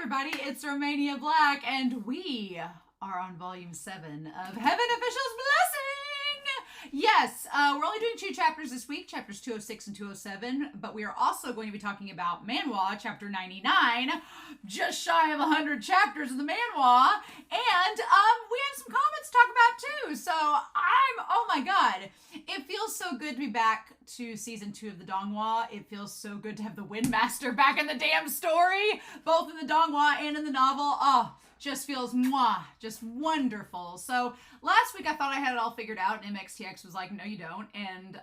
everybody, it's Romania Black, and we are on Volume 7 of Heaven Official's Blessing! Yes, we're only doing 2 chapters this week, chapters 206 and 207, but we are also going to be talking about Manhua, chapter 99, just shy of 100 chapters of the Manhua, and we have some comments to talk about too, so oh my god, it feels so good to be back to season 2 of the Donghua. It feels so good to have the Windmaster back in the damn story, both in the Donghua and in the novel. Oh, just feels just wonderful. So last week I thought I had it all figured out, and MXTX was like, no you don't, and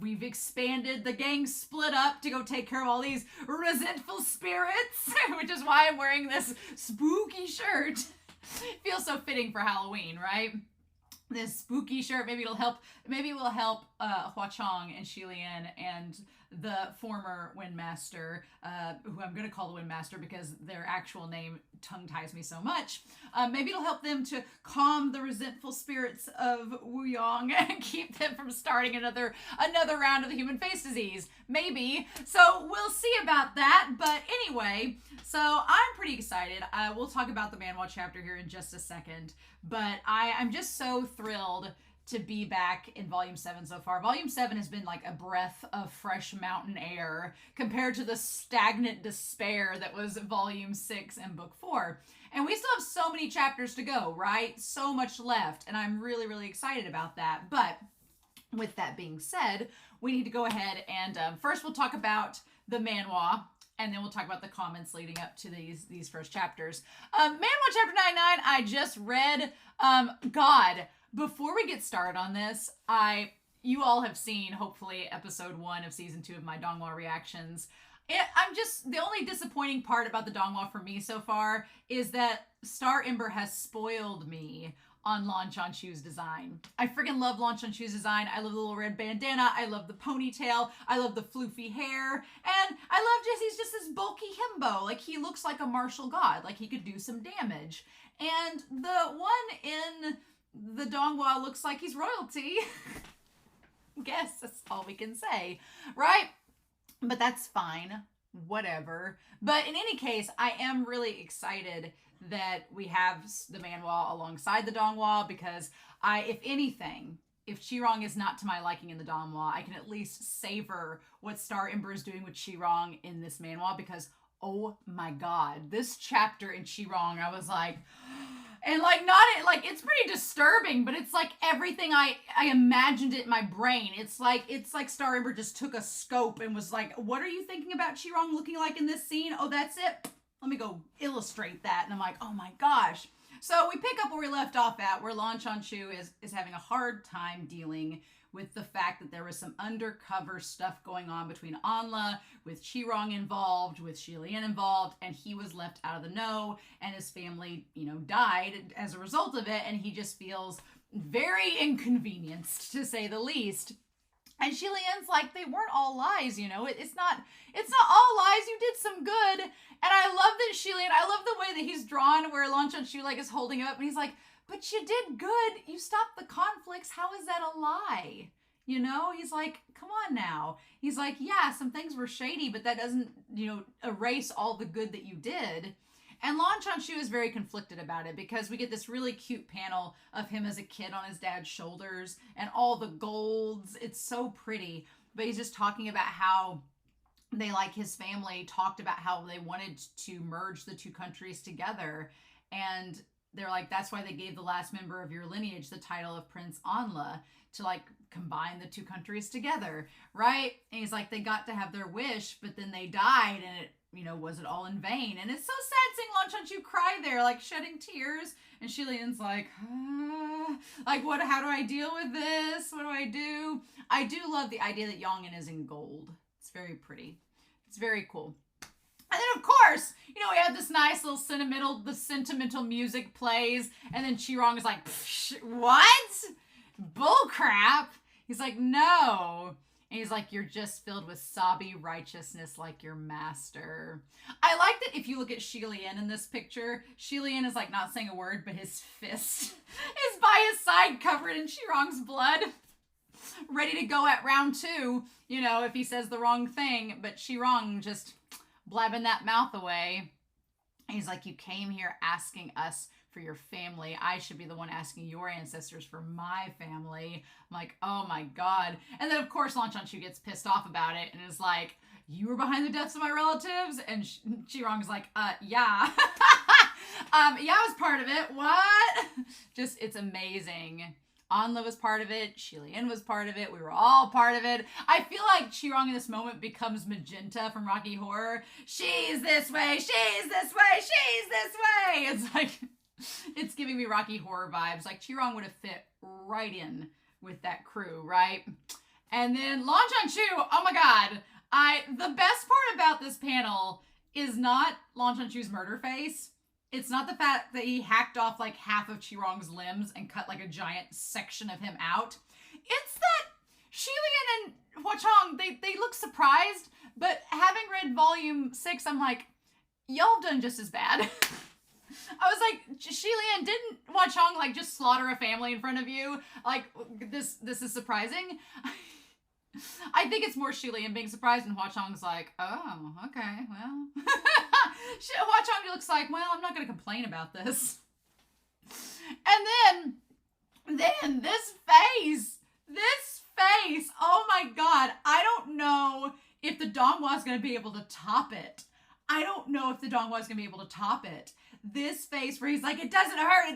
we've expanded, the gang split up to go take care of all these resentful spirits, which is why I'm wearing this spooky shirt. Feels so fitting for Halloween, right? This spooky shirt, maybe it will help Hua Chong and Xi Lian and the former Windmaster, who I'm going to call the Windmaster because their actual name tongue-ties me so much. Maybe it'll help them to calm the resentful spirits of Wu Yong and keep them from starting another round of the human face disease. Maybe. So we'll see about that. But anyway, so I'm pretty excited. We'll talk about the Manhua chapter here in just a second. But I'm just so thrilled to be back in Volume 7 so far. Volume 7 has been like a breath of fresh mountain air compared to the stagnant despair that was Volume 6 and Book 4. And we still have so many chapters to go, right? So much left, and I'm really, really excited about that. But with that being said, we need to go ahead and first we'll talk about the Manhua, and then we'll talk about the comments leading up to these first chapters. Manhua chapter 99, I just read. God, before we get started on this, you all have seen, hopefully, episode 1 of season 2 of my Donghua reactions. The only disappointing part about the Donghua for me so far is that Star Ember has spoiled me on Lan Chanshu's design. I freaking love Lan Chanshu's design. I love the little red bandana. I love the ponytail. I love the floofy hair. And I love he's just this bulky himbo. Like, he looks like a martial god. Like, he could do some damage. And the one in the Donghua looks like he's royalty. Guess that's all we can say, right? But that's fine. Whatever. But in any case, I am really excited that we have the Manhua alongside the Donghua, because if anything, if Qi Rong is not to my liking in the Donghua, I can at least savor what Star Ember is doing with Qi Rong in this Manhua, because oh my god, this chapter in Qi Rong, I was like, and it's pretty disturbing, but it's like everything I imagined it in my brain. It's like Star Ember just took a scope and was like, what are you thinking about Qi Rong looking like in this scene? Oh, that's it? Let me go illustrate that. And I'm like, oh my gosh. So we pick up where we left off at, where Lan Chanshu is having a hard time dealing with the fact that there was some undercover stuff going on between Anla, with Qi Rong involved, with Xi Lian involved, and he was left out of the know, and his family, died as a result of it, and he just feels very inconvenienced, to say the least. And Xi Lian's like, they weren't all lies, it's not all lies, you did some good. And I love that Xi Lian, I love the way that he's drawn, where Lan Chanshu is holding him up, and he's like, but you did good. You stopped the conflicts. How is that a lie? He's like, come on now. He's like, yeah, some things were shady, but that doesn't, erase all the good that you did. And Lan Chanshu is very conflicted about it, because we get this really cute panel of him as a kid on his dad's shoulders and all the golds. It's so pretty. But he's just talking about how his family talked about how they wanted to merge the two countries together. And they're like, that's why they gave the last member of your lineage the title of Prince Anla, to combine the two countries together, right? And he's like, they got to have their wish, but then they died, and it, was it all in vain? And it's so sad seeing Lan Chanshu cry there, shedding tears. And Xi Lian's like, how do I deal with this? What do I do? I do love the idea that Yongin is in gold. It's very pretty. It's very cool. And then, of course, we have this nice little sentimental music plays, and then Qi Rong is like, what? Bullcrap. He's like, no. And he's like, you're just filled with sobby righteousness like your master. I like that if you look at Xi Lian in this picture, Xi Lian is not saying a word, but his fist is by his side covered in Qi Rong's blood, ready to go at round 2, if he says the wrong thing. But Qi Rong just blabbing that mouth away. He's like, you came here asking us for your family. I should be the one asking your ancestors for my family. I'm like, oh my God. And then, of course, Lan Chanshu gets pissed off about it and is like, you were behind the deaths of my relatives? And Qi Rong's like, yeah. Yeah, I was part of it. What? Just, it's amazing. Anla was part of it. Xi Lian was part of it. We were all part of it. I feel like Qi Rong in this moment becomes Magenta from Rocky Horror. She's this way. She's this way. She's this way. It's like, it's giving me Rocky Horror vibes. Like Qi Rong would have fit right in with that crew, right? And then Lan Chanshu, oh my God. The best part about this panel is not Lan Chanshu's murder face. It's not the fact that he hacked off like half of Qi Rong's limbs and cut like a giant section of him out. It's that Xi Lian and Hua Chong, they look surprised, but having read volume 6, I'm like, y'all done just as bad. I was like, Xi Lian, didn't Hua Chong like just slaughter a family in front of you? Like, this is surprising. I think it's more Xi Lian being surprised, and Hua Chong's like, oh, okay, well. Hua Chong looks like, well, I'm not going to complain about this. And then this face, oh my God, I don't know if the Donghua is going to be able to top it. This face where he's like, it doesn't hurt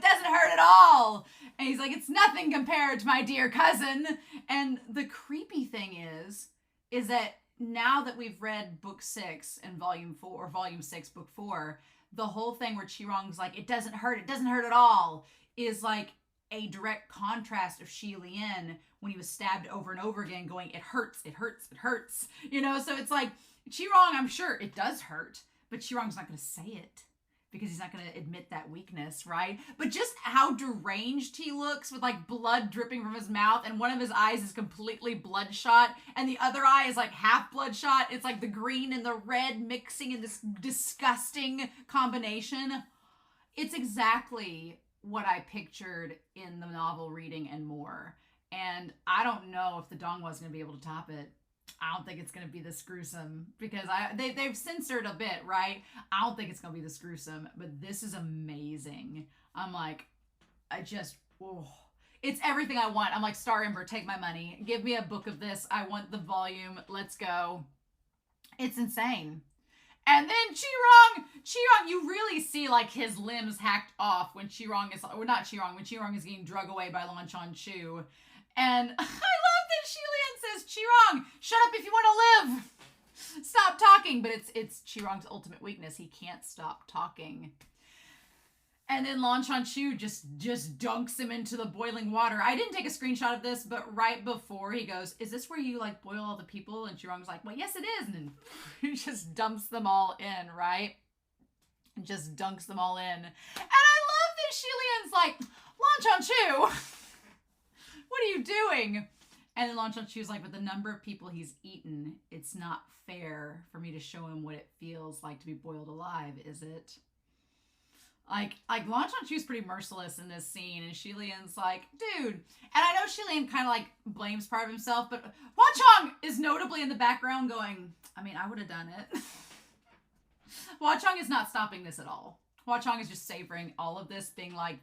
at all. And he's like, it's nothing compared to my dear cousin. And the creepy thing is that now that we've read book 6 and volume 6, book 4, the whole thing where Qi Rong's like, it doesn't hurt at all, is like a direct contrast of Xi Lian when he was stabbed over and over again going, it hurts. You know, so it's like, Qi Rong, I'm sure it does hurt, but Qi Rong's not going to say it because he's not going to admit that weakness, right? But just how deranged he looks with like blood dripping from his mouth and one of his eyes is completely bloodshot and the other eye is like half bloodshot. It's like the green and the red mixing in this disgusting combination. It's exactly what I pictured in the novel reading and more. And I don't know if the Donghua is going to be able to top it. I don't think it's going to be this gruesome because they've censored a bit, right? I don't think it's going to be this gruesome, but this is amazing. I'm like, it's everything I want. I'm like, Star Ember, take my money. Give me a book of this. I want the volume. Let's go. It's insane. And then Qi Rong, you really see like his limbs hacked off when Qi Rong is, or not Qi Rong, when Qi Rong is getting drug away by Lan Chanshu. And I love that Xi Lian says, Qi Rong, shut up if you want to live. Stop talking. But it's Qi Rong's ultimate weakness. He can't stop talking. And then Lan Chanshu just dunks him into the boiling water. I didn't take a screenshot of this, but right before he goes, is this where you like boil all the people? And Qi Rong's like, well, yes, it is. And then he just dumps them all in, right? And just dunks them all in. And I love that Xi Lian's like, Lan Chanshu, what are you doing? And then Lan Chanshu's like, with the number of people he's eaten, it's not fair for me to show him what it feels like to be boiled alive, is it? Like Lan Chanshu's pretty merciless in this scene, and Xi Lian's like, dude. And I know Xi Lian kind of like blames part of himself, but Hua Chong is notably in the background going, I mean, I would have done it. Hua Chong is not stopping this at all. Hua Chong is just savoring all of this, being like,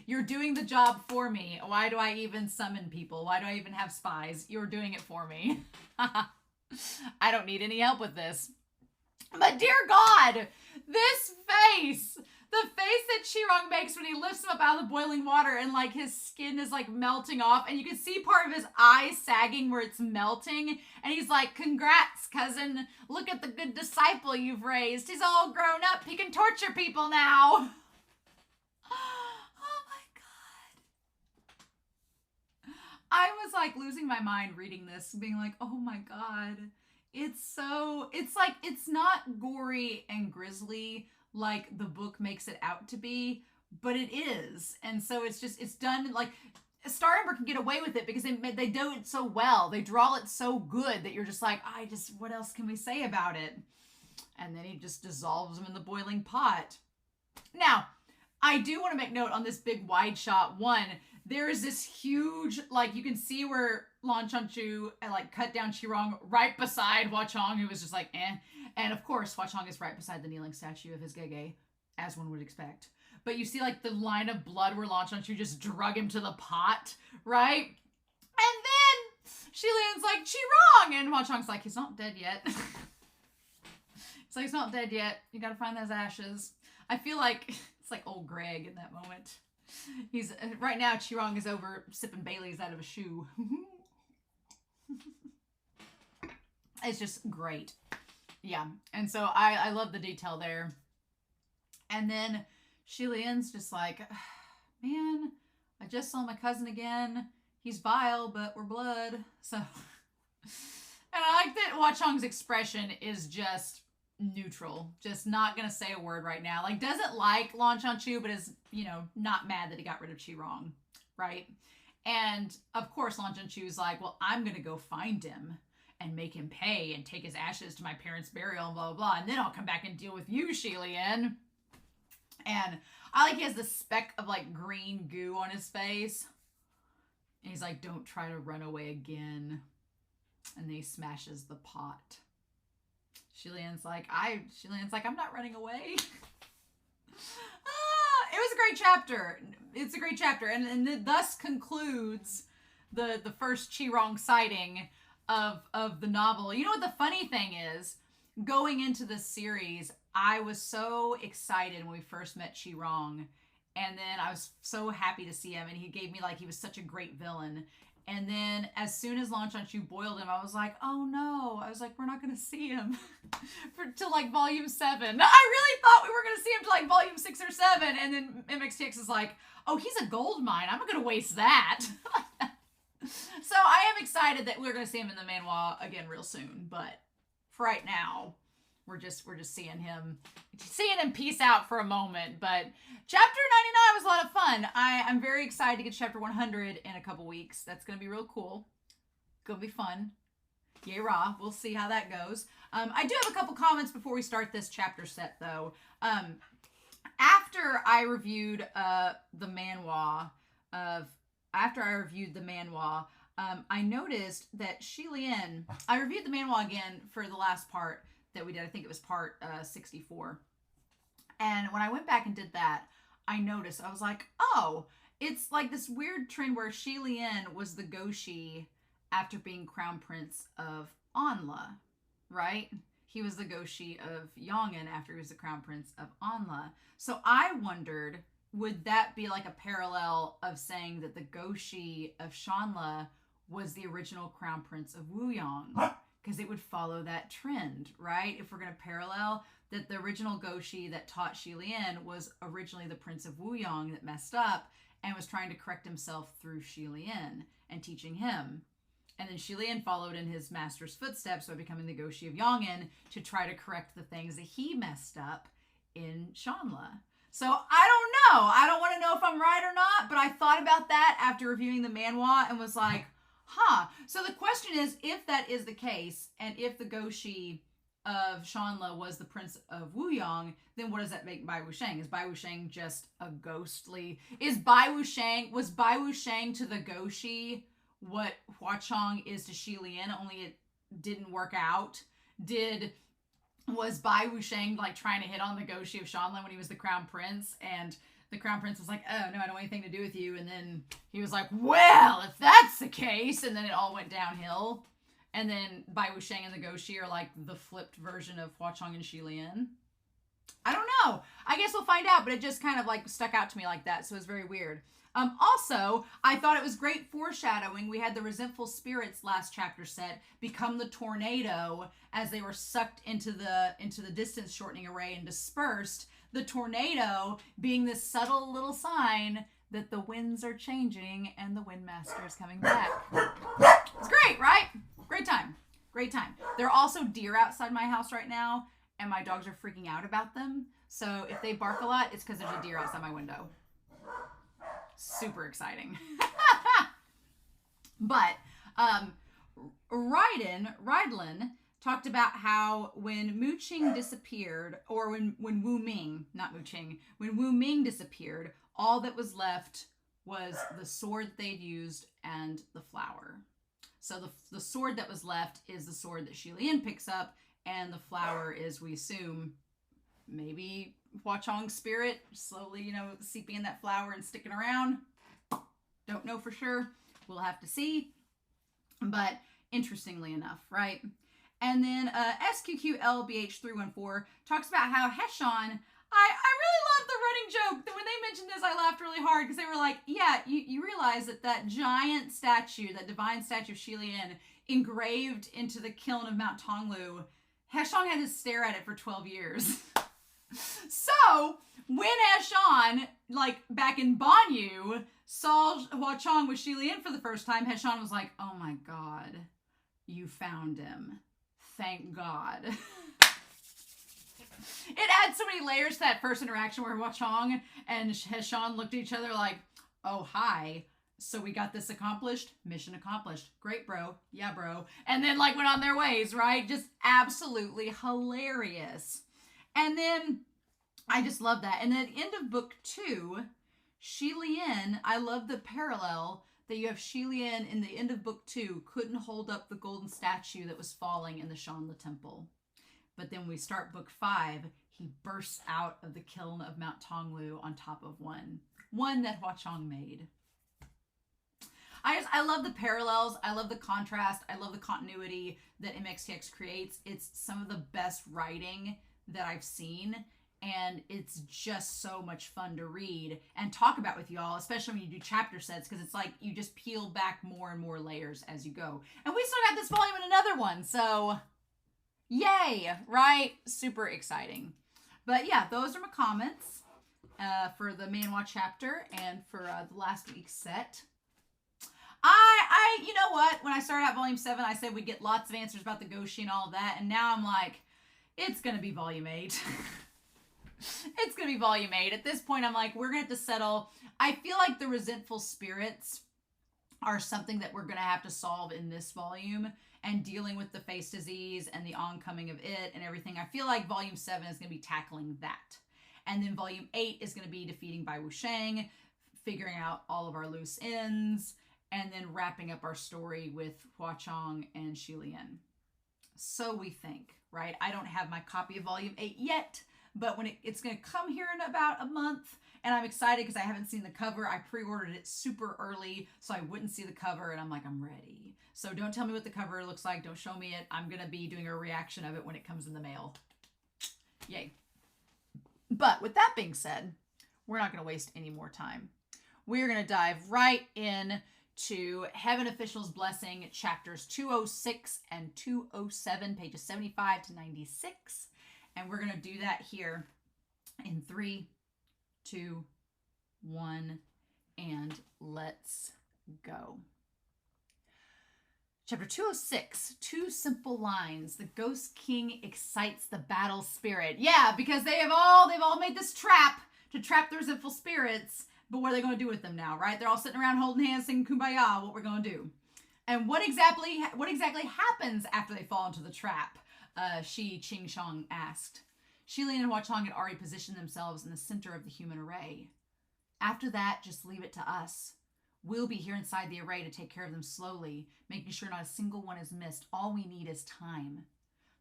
you're doing the job for me. Why do I even summon people? Why do I even have spies? You're doing it for me. I don't need any help with this. But dear God, this face, the face that Qi Rong makes when he lifts him up out of the boiling water and like his skin is like melting off and you can see part of his eye sagging where it's melting and he's like, congrats, cousin. Look at the good disciple you've raised. He's all grown up. He can torture people now. Oh my God. I was like losing my mind reading this, being like, oh my God. It's like, it's not gory and grisly like the book makes it out to be, but it is. And so it's done like Star Ember can get away with it because they do it so well. They draw it so good that you're just like, what else can we say about it? And then he just dissolves them in the boiling pot. Now, I do want to make note on this big wide shot. One, there is this huge, like you can see where Lan Chanshu like cut down Qi Rong right beside Hua Chong, who was just like, eh. And of course, Hua Chong is right beside the kneeling statue of his Gege. as one would expect. But you see like the line of blood where Lan Shanchu just drug him to the pot, right? And then Xilian's like, Qi Rong! And Hua Chong's like, he's not dead yet. It's like, he's not dead yet. You gotta find those ashes. I feel like it's like old Greg in that moment. He's right now Qi Rong is over sipping Bailey's out of a shoe. It's just great. Yeah. And so I love the detail there. And then Xilian's just like, man, I just saw my cousin again. He's vile, but we're blood. So, and I like that Hua Chong's expression is just neutral. Just not going to say a word right now. Like, doesn't like Lan Shanchu, but is, you know, not mad that he got rid of Qi Rong. Right? And, of course, Lan Shanchu's like, well, I'm going to go find him and make him pay and take his ashes to my parents' burial and blah, blah, blah. And then I'll come back and deal with you, Xilian. And I like he has this speck of, like, green goo on his face. And he's like, don't try to run away again. And then he smashes the pot. Xilian's like, I'm not running away. It was a great chapter. It's a great chapter. And it thus concludes the first Qi Rong sighting of the novel. You know what the funny thing is? Going into this series, I was so excited when we first met Qi Rong. And then I was so happy to see him. And he gave me, like, he was such a great villain. And then as soon as Lan Shanchu boiled him, I was like, oh no. I was like, we're not going to see him till like volume 7. I really thought we were going to see him till like volume 6 or 7. And then MXTX is like, oh, he's a gold mine. I'm not going to waste that. So I am excited that we're going to see him in the manhwa again real soon. But for right now, we're just seeing him peace out for a moment. But chapter 99 was a lot of fun. I'm very excited to get to chapter 100 in a couple weeks. That's going to be real cool. Gonna be fun. Yay rah. We'll see how that goes. I do have a couple comments before we start this chapter set though. After I reviewed the manhwa, I noticed that Xilian, I reviewed the manhwa again for the last part that we did. I think it was part 64. And when I went back and did that, I noticed, I was like, oh, it's like this weird trend where Xilian was the Guoshi after being crown prince of Anla, right? He was the Guoshi of Xianle after he was the crown prince of Anla. So I wondered, would that be like a parallel of saying that the Guoshi of Xianle was the original crown prince of Wuyang? Because it would follow that trend, right? If we're going to parallel that the original Guoshi that taught Xilian was originally the prince of Wuyang that messed up and was trying to correct himself through Xilian and teaching him. And then Xilian followed in his master's footsteps by becoming the Guoshi of Xianle to try to correct the things that he messed up in Xianle. So I don't know. I don't want to know if I'm right or not, but I thought about that after reviewing the manhwa and was like, huh. So the question is, if that is the case, and if the Guoshi of Xianle was the prince of Wuyang, then what does that make Bai Wusheng? Is Bai Wusheng just a ghostly... Was Bai Wusheng to the Guoshi what Hua Chong is to Xilian, only it didn't work out? Was Bai Wusheng like trying to hit on the Guoshi of Xianle when he was the crown prince, and the crown prince was like, oh, no, I don't want anything to do with you. And then he was like, well, if that's the case. And then it all went downhill. And then Bai Wusheng and the Guoshi are like the flipped version of Hua Chong and Xilian. I don't know. I guess we'll find out. But it just kind of like stuck out to me like that. So it's very weird. Also, I thought it was great foreshadowing. We had the resentful spirits last chapter set become the tornado as they were sucked into the distance shortening array and dispersed. The tornado being this subtle little sign that the winds are changing and the Windmaster is coming back. It's great, right? Great time. Great time. There are also deer outside my house right now, and my dogs are freaking out about them. So if they bark a lot, it's because there's a deer outside my window. Super exciting. But Rydlin talked about how when Mu Qing disappeared, or when Wu Ming, not Mu Qing, when Wu Ming disappeared, all that was left was the sword they'd used and the flower. So the sword that was left is the sword that Xilian picks up, and the flower is, we assume, maybe Hua Chong spirit slowly, you know, seeping in that flower and sticking around. Don't know for sure. We'll have to see. But interestingly enough, right? And then SQQLBH314 talks about how Heshon, I really love the running joke that when they mentioned this, I laughed really hard because they were like, yeah, you realize that giant statue, that divine statue of Qi Lian, engraved into the kiln of Mount Tonglu, Heshon had to stare at it for 12 years. So, when Heshon, like back in Banyu, saw Hua Chong with Qi Lian for the first time, Heshon was like, oh my god, you found him. Thank God. It adds so many layers to that first interaction where Hua Chong and Heshon looked at each other like, oh, hi. So we got this accomplished? Mission accomplished. Great, bro. Yeah, bro. And then like went on their ways, right? Just absolutely hilarious. And then I just love that. And then at the end of book 2, Qi Lian, I love the parallel that you have Qi Lian in the end of book 2 couldn't hold up the golden statue that was falling in the Xianle temple. But then when we start book 5, he bursts out of the kiln of Mount Tonglu on top of one that Hua Chong made. I love the parallels. I love the contrast. I love the continuity that MXTX creates. It's some of the best writing that I've seen. And it's just so much fun to read and talk about with y'all, especially when you do chapter sets, because it's like you just peel back more and more layers as you go. And we still got this volume in another one, so yay, right? Super exciting. But yeah, those are my comments for the Manhua chapter and for the last week's set. You know what? When I started out volume 7, I said we'd get lots of answers about the Guoshi and all of that, and now I'm like, it's going to be volume 8. It's going to be volume 8. At this point, I'm like, we're going to have to settle. I feel like the resentful spirits are something that we're going to have to solve in this volume, and dealing with the face disease and the oncoming of it and everything. I feel like volume 7 is going to be tackling that. And then volume 8 is going to be defeating Bai Wusheng, figuring out all of our loose ends, and then wrapping up our story with Hua Chong and Qi Lian. So we think, right? I don't have my copy of volume 8 yet, but when it's going to come here in about a month, and I'm excited because I haven't seen the cover. I pre-ordered it super early so I wouldn't see the cover, and I'm like, I'm ready. So don't tell me what the cover looks like. Don't show me it. I'm going to be doing a reaction of it when it comes in the mail. Yay. But with that being said, we're not going to waste any more time. We're going to dive right in to Heaven Official's Blessing, chapters 206 and 207, pages 75 to 96. And we're going to do that here in 3, 2, 1, and let's go. Chapter 206, 2 simple lines. The Ghost King excites the battle spirit. Yeah, because they've all made this trap to trap the resentful spirits. But what are they going to do with them now, right? They're all sitting around holding hands, singing Kumbaya. What we're going to do? And what exactly happens after they fall into the trap? Shi Qingshang asked. Qi Lian and Hua Chong had already positioned themselves in the center of the human array. After that, just leave it to us. We'll be here inside the array to take care of them slowly, making sure not a single one is missed. All we need is time.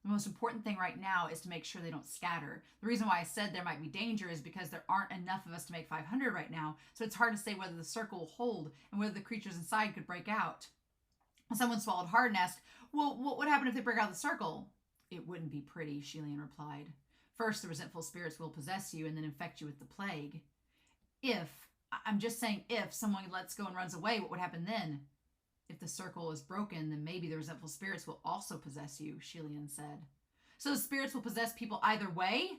The most important thing right now is to make sure they don't scatter. The reason why I said there might be danger is because there aren't enough of us to make 500 right now, so it's hard to say whether the circle will hold and whether the creatures inside could break out. Someone swallowed hard and asked, well, what would happen if they break out the circle? It wouldn't be pretty, Qi Lian replied. First, the resentful spirits will possess you and then infect you with the plague. I'm just saying if someone lets go and runs away, what would happen then? If the circle is broken, then maybe the resentful spirits will also possess you, Qi Lian said. So the spirits will possess people either way?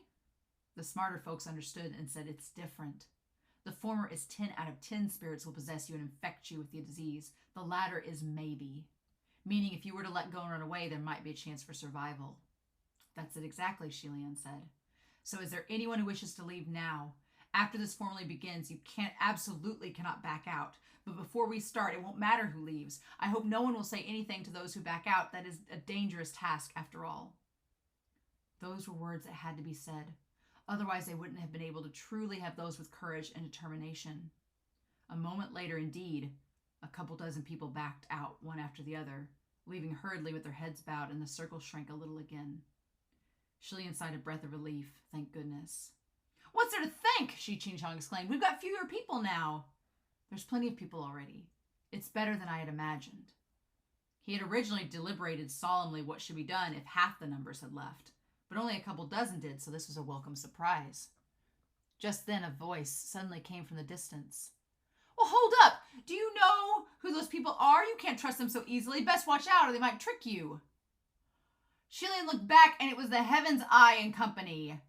The smarter folks understood and said it's different. The former is 10 out of 10 spirits will possess you and infect you with the disease. The latter is maybe. Meaning if you were to let go and run away, there might be a chance for survival. That's it exactly, Qi Lian said. So is there anyone who wishes to leave now? After this formally begins, you absolutely cannot back out. But before we start, it won't matter who leaves. I hope no one will say anything to those who back out. That is a dangerous task after all. Those were words that had to be said. Otherwise, they wouldn't have been able to truly have those with courage and determination. A moment later, indeed, a couple dozen people backed out, one after the other, leaving hurriedly with their heads bowed, and the circle shrank a little again. Qi Lian sighed a breath of relief. Thank goodness. What's there to thank? Qi Rong exclaimed. We've got fewer people now. There's plenty of people already. It's better than I had imagined. He had originally deliberated solemnly what should be done if half the numbers had left, but only a couple dozen did, so this was a welcome surprise. Just then a voice suddenly came from the distance. Well, hold up! Do you know who those people are? You can't trust them so easily. Best watch out or they might trick you. Shilian looked back and it was the Heaven's Eye and company.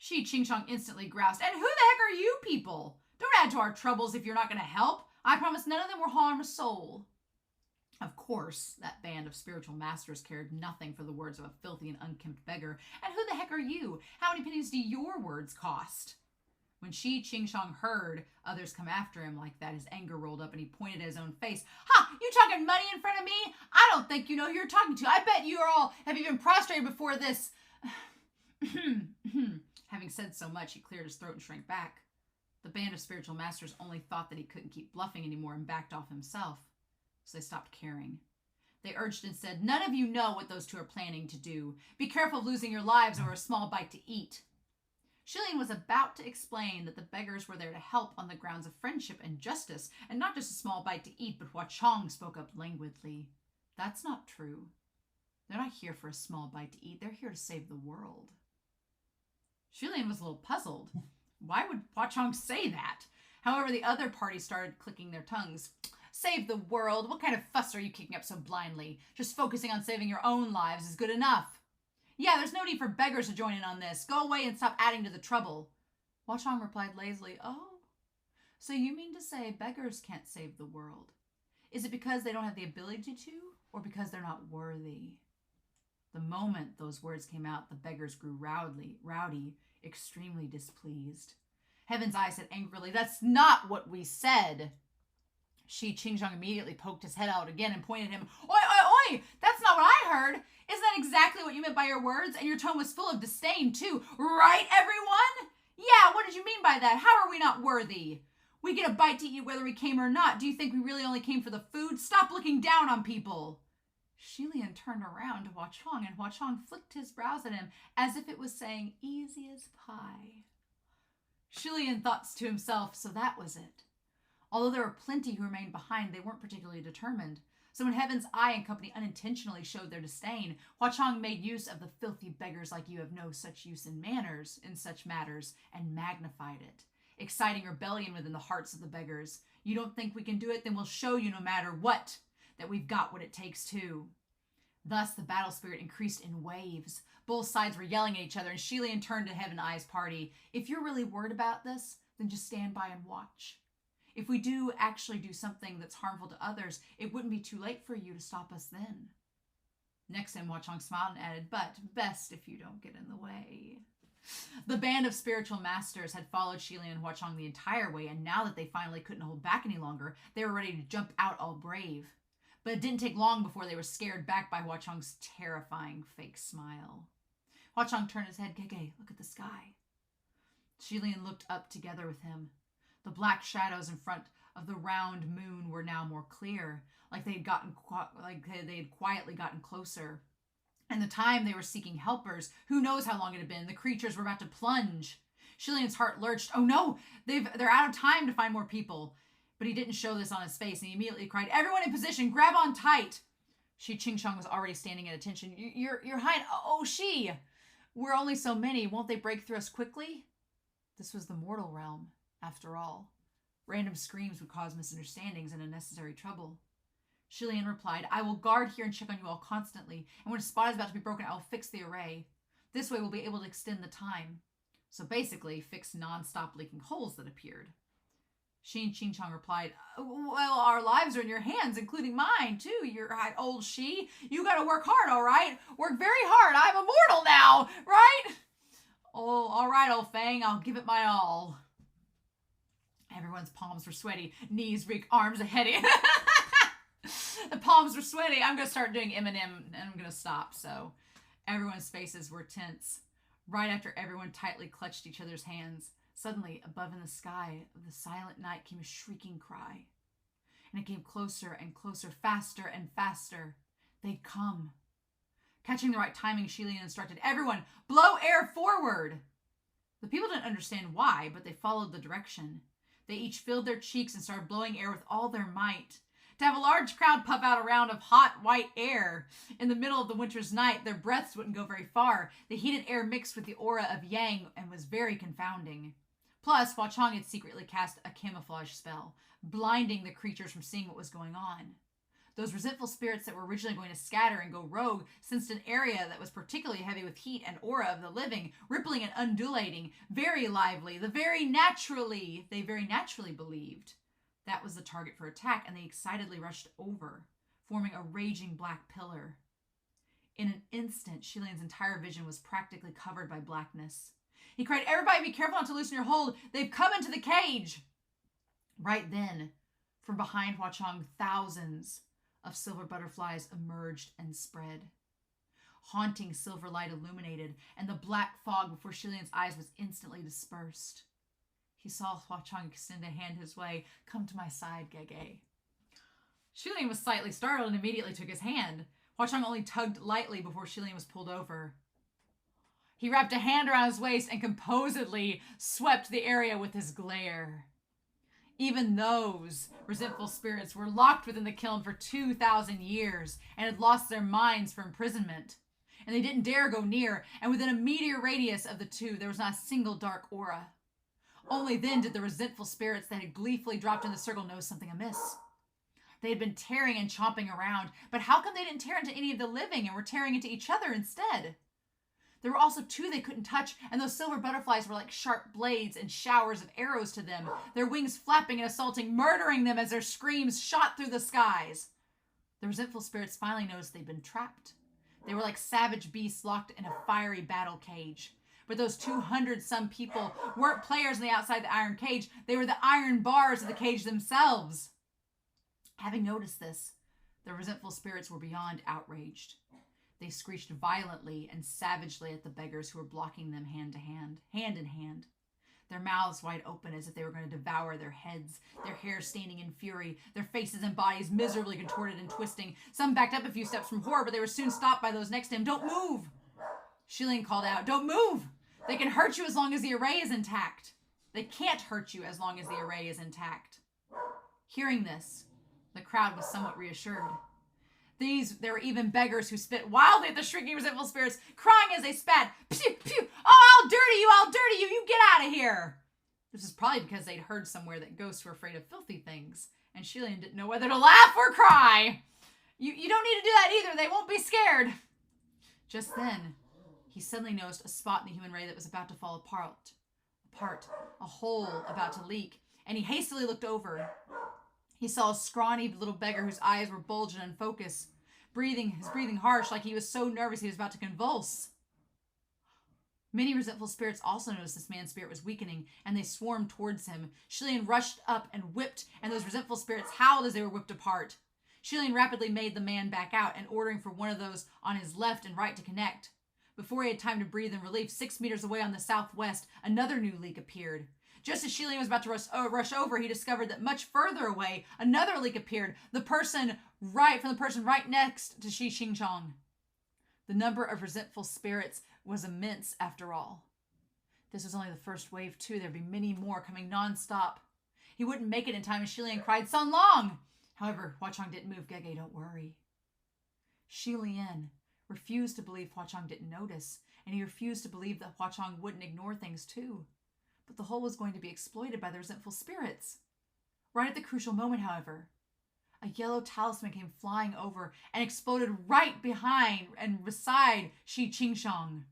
Qi Rong instantly groused. And who the heck are you people? Don't add to our troubles if you're not going to help. I promise none of them will harm a soul. Of course, that band of spiritual masters cared nothing for the words of a filthy and unkempt beggar. And who the heck are you? How many pennies do your words cost? When Qi Rong heard others come after him like that, his anger rolled up and he pointed at his own face. Ha! You talking money in front of me? I don't think you know who you're talking to. I bet you all have even prostrated before this. Having said so much, he cleared his throat and shrank back. The band of spiritual masters only thought that he couldn't keep bluffing anymore and backed off himself. So they stopped caring. They urged instead, none of you know what those two are planning to do. Be careful of losing your lives over a small bite to eat. Shilian was about to explain that the beggars were there to help on the grounds of friendship and justice, and not just a small bite to eat, but Hua Chong spoke up languidly. That's not true. They're not here for a small bite to eat. They're here to save the world. Shilian was a little puzzled. Why would Hua Chong say that? However, the other party started clicking their tongues. Save the world? What kind of fuss are you kicking up so blindly? Just focusing on saving your own lives is good enough. Yeah, there's no need for beggars to join in on this. Go away and stop adding to the trouble. Hua Chong replied lazily, Oh, so you mean to say beggars can't save the world? Is it because they don't have the ability to, or because they're not worthy? The moment those words came out, the beggars grew rowdy, extremely displeased. Heaven's Eye said angrily, That's not what we said. Qi Rong immediately poked his head out again and pointed at him. Oi, oi, oi! That's not what I heard! Isn't that exactly what you meant by your words? And your tone was full of disdain, too. Right, everyone? Yeah, what did you mean by that? How are we not worthy? We get a bite to eat whether we came or not. Do you think we really only came for the food? Stop looking down on people. Shilian turned around to Hua Chong, and Hua Chong flicked his brows at him as if it was saying, easy as pie. Shilian thought to himself, so that was it. Although there were plenty who remained behind, they weren't particularly determined. So when Heaven's Eye and company unintentionally showed their disdain, Hua Chong made use of the filthy beggars like you have no such use in manners in such matters, and magnified it, exciting rebellion within the hearts of the beggars. You don't think we can do it? Then we'll show you no matter what, that we've got what it takes too. Thus the battle spirit increased in waves. Both sides were yelling at each other, and Shilian turned to Heaven's Eye's party. If you're really worried about this, then just stand by and watch. If we do actually do something that's harmful to others, it wouldn't be too late for you to stop us then. Next time, Hua Chong smiled and added, but best if you don't get in the way. The band of spiritual masters had followed Shilian and Hua Chong the entire way, and now that they finally couldn't hold back any longer, they were ready to jump out all brave. But it didn't take long before they were scared back by Hua Chong's terrifying fake smile. Hua Chong turned his head. Gege, look at the sky. Shilian looked up together with him. The black shadows in front of the round moon were now more clear, like they had quietly gotten closer. And the time they were seeking helpers, who knows how long it had been, the creatures were about to plunge. Shilian's heart lurched. Oh no, they're out of time to find more people. But he didn't show this on his face, and he immediately cried, Everyone in position, grab on tight. Qi Rong was already standing at attention. You're hiding. Oh, Xi, we're only so many. Won't they break through us quickly? This was the mortal realm. After all, random screams would cause misunderstandings and unnecessary trouble. Shilian replied, I will guard here and check on you all constantly, and when a spot is about to be broken, I will fix the array. This way we'll be able to extend the time. So basically, fix non-stop leaking holes that appeared. Qi Rong replied, well, our lives are in your hands, including mine, too. You're old Xi. You gotta work hard, all right? Work very hard. I'm immortal now, right? Oh, all right, old Fang, I'll give it my all. Everyone's palms were sweaty, knees weak, arms heady. The palms were sweaty. I'm going to start doing Eminem, and I'm going to stop. So everyone's faces were tense. Right after everyone tightly clutched each other's hands, suddenly, above in the sky of the silent night came a shrieking cry. And it came closer and closer, faster and faster. They'd come. Catching the right timing, Shilian instructed, Everyone, blow air forward! The people didn't understand why, but they followed the direction. They each filled their cheeks and started blowing air with all their might. To have a large crowd puff out a round of hot, white air in the middle of the winter's night, their breaths wouldn't go very far. The heated air mixed with the aura of Yang and was very confounding. Plus, Hua Chong had secretly cast a camouflage spell, blinding the creatures from seeing what was going on. Those resentful spirits that were originally going to scatter and go rogue sensed an area that was particularly heavy with heat and aura of the living, rippling and undulating, very lively, they very naturally believed that was the target for attack, and they excitedly rushed over, forming a raging black pillar. In an instant, Shilian's entire vision was practically covered by blackness. He cried, "Everybody be careful not to loosen your hold. They've come into the cage." Right then, from behind Hua Chong, thousands of silver butterflies emerged and spread. Haunting silver light illuminated, and the black fog before Shilian's eyes was instantly dispersed. He saw Hua Chong extend a hand his way. "Come to my side, Gege." Shilian was slightly startled and immediately took his hand. Hua Chong only tugged lightly before Shilian was pulled over. He wrapped a hand around his waist and composedly swept the area with his glare. Even those resentful spirits were locked within the kiln for 2,000 years and had lost their minds for imprisonment. And they didn't dare go near, and within a meteor radius of the two, there was not a single dark aura. Only then did the resentful spirits that had gleefully dropped in the circle know something amiss. They had been tearing and chomping around, but how come they didn't tear into any of the living and were tearing into each other instead? There were also two they couldn't touch, and those silver butterflies were like sharp blades and showers of arrows to them, their wings flapping and assaulting, murdering them as their screams shot through the skies. The resentful spirits finally noticed they'd been trapped. They were like savage beasts locked in a fiery battle cage. But those 200-some people weren't players on the outside the iron cage. They were the iron bars of the cage themselves. Having noticed this, the resentful spirits were beyond outraged. They screeched violently and savagely at the beggars who were blocking them hand in hand. Their mouths wide open as if they were going to devour their heads, their hair standing in fury, their faces and bodies miserably contorted and twisting. Some backed up a few steps from horror, but they were soon stopped by those next to him. "Don't move!" Shilian called out, "Don't move! They can hurt you as long as the array is intact. They can't hurt you as long as the array is intact." Hearing this, the crowd was somewhat reassured. There were even beggars who spit wildly at the shrieking resentful spirits, crying as they spat, "Pew, pew! Oh, I'll dirty you! You get out of here!" This is probably because they'd heard somewhere that ghosts were afraid of filthy things, and Shilian didn't know whether to laugh or cry. You don't need to do that either. They won't be scared. Just then, he suddenly noticed a spot in the human ray that was about to fall apart, a hole about to leak, and he hastily looked over. He saw a scrawny little beggar whose eyes were bulged and unfocused, his breathing harsh, like he was so nervous he was about to convulse. Many resentful spirits also noticed this man's spirit was weakening, and they swarmed towards him. Shilian rushed up and whipped, and those resentful spirits howled as they were whipped apart. Shilian rapidly made the man back out, and ordering for one of those on his left and right to connect. Before he had time to breathe in relief, 6 meters away on the southwest, another new leak appeared. Just as Shilian was about to rush over, he discovered that much further away, another leak appeared, the person right next to Qi Xingchong. The number of resentful spirits was immense after all. This was only the first wave, too. There'd be many more coming non-stop. He wouldn't make it in time, and Shilian cried, "Sun Long!" However, Hua Chong didn't move. "Gege, don't worry." Shilian refused to believe Hua Chong didn't notice, and he refused to believe that Hua Chong wouldn't ignore things, too. But the hole was going to be exploited by the resentful spirits. Right at the crucial moment, however, a yellow talisman came flying over and exploded right behind and beside Qi Qingshang.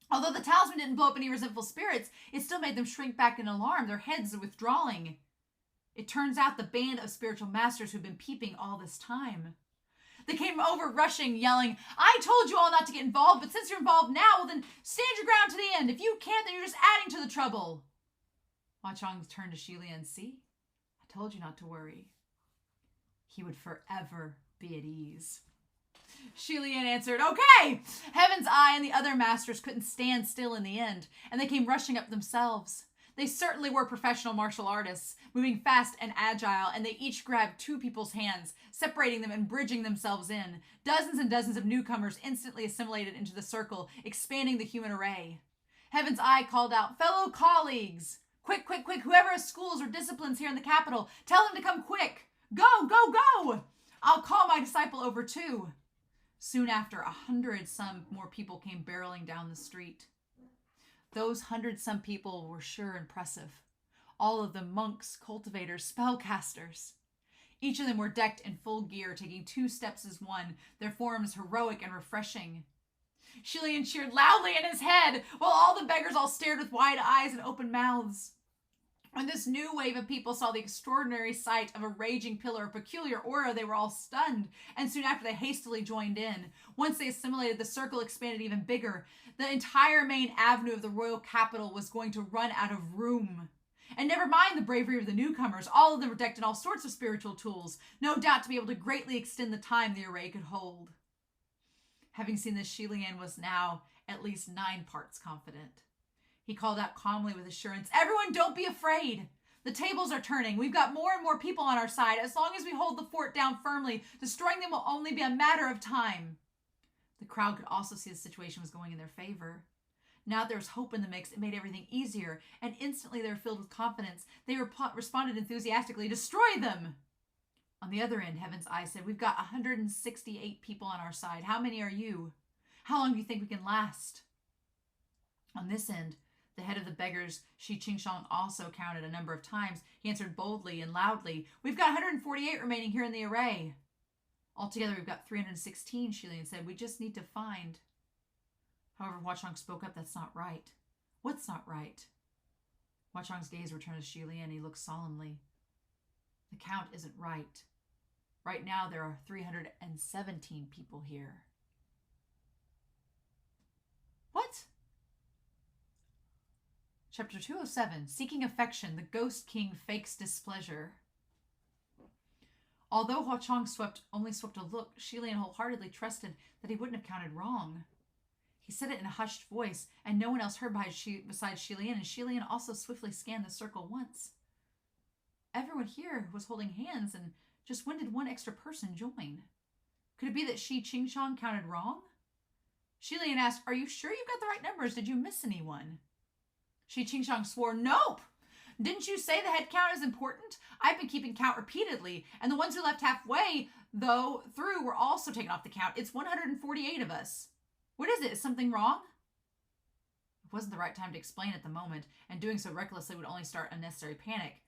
Although the talisman didn't blow up any resentful spirits, it still made them shrink back in alarm, their heads withdrawing. It turns out the band of spiritual masters who'd been peeping all this time. They came over rushing, yelling, "I told you all not to get involved, but since you're involved now, well then stand your ground to the end. If you can't, then you're just adding to the trouble." Hua Chong turned to Shilian. "See? I told you not to worry." He would forever be at ease. Shilian answered, "Okay!" Heaven's Eye and the other masters couldn't stand still in the end, and they came rushing up themselves. They certainly were professional martial artists, moving fast and agile, and they each grabbed two people's hands, separating them and bridging themselves in. Dozens and dozens of newcomers instantly assimilated into the circle, expanding the human array. Heaven's Eye called out, "Fellow colleagues, quick, quick, quick, whoever has schools or disciplines here in the capital, tell them to come quick. Go, go, go. I'll call my disciple over too." Soon after, 100-some more people came barreling down the street. Those 100-some people were sure impressive. All of them monks, cultivators, spellcasters. Each of them were decked in full gear, taking 2 steps as one, their forms heroic and refreshing. Xianle cheered loudly in his head, while all the beggars all stared with wide eyes and open mouths. When this new wave of people saw the extraordinary sight of a raging pillar of peculiar aura, they were all stunned, and soon after they hastily joined in. Once they assimilated, the circle expanded even bigger. The entire main avenue of the royal capital was going to run out of room. And never mind the bravery of the newcomers, all of them were decked in all sorts of spiritual tools, no doubt to be able to greatly extend the time the array could hold. Having seen this, Xianle was now at least 9 parts confident. He called out calmly with assurance, "Everyone, don't be afraid. The tables are turning. We've got more and more people on our side. As long as we hold the fort down firmly, destroying them will only be a matter of time." The crowd could also see the situation was going in their favor. Now that there was hope in the mix, it made everything easier, and instantly they were filled with confidence. They responded enthusiastically, "Destroy them!" On the other end, Heaven's Eye said, "We've got 168 people on our side. How many are you? How long do you think we can last?" On this end, the head of the beggars, Qi Rong, also counted a number of times. He answered boldly and loudly, "We've got 148 remaining here in the array." "Altogether, we've got 316, Xianle said. "We just need to find." However, Huachong spoke up, "That's not right." "What's not right?" Huachong's gaze returned to Xianle and he looked solemnly. "The count isn't right. Right now, there are 317 people here." What? Chapter 207, Seeking Affection, the Ghost King Fakes Displeasure. Although Huachong only swept a look, Xianle wholeheartedly trusted that he wouldn't have counted wrong. He said it in a hushed voice, and no one else heard besides Xianle, and Xianle also swiftly scanned the circle once. Everyone here was holding hands, and just when did one extra person join? Could it be that Qi Rong counted wrong? Xianle asked, "Are you sure you've got the right numbers? Did you miss anyone?" Qi Rong swore, "Nope! Didn't you say the head count is important? I've been keeping count repeatedly, and the ones who left halfway, though, through were also taken off the count. It's 148 of us. What is it? Is something wrong?" It wasn't the right time to explain at the moment, and doing so recklessly would only start unnecessary panic.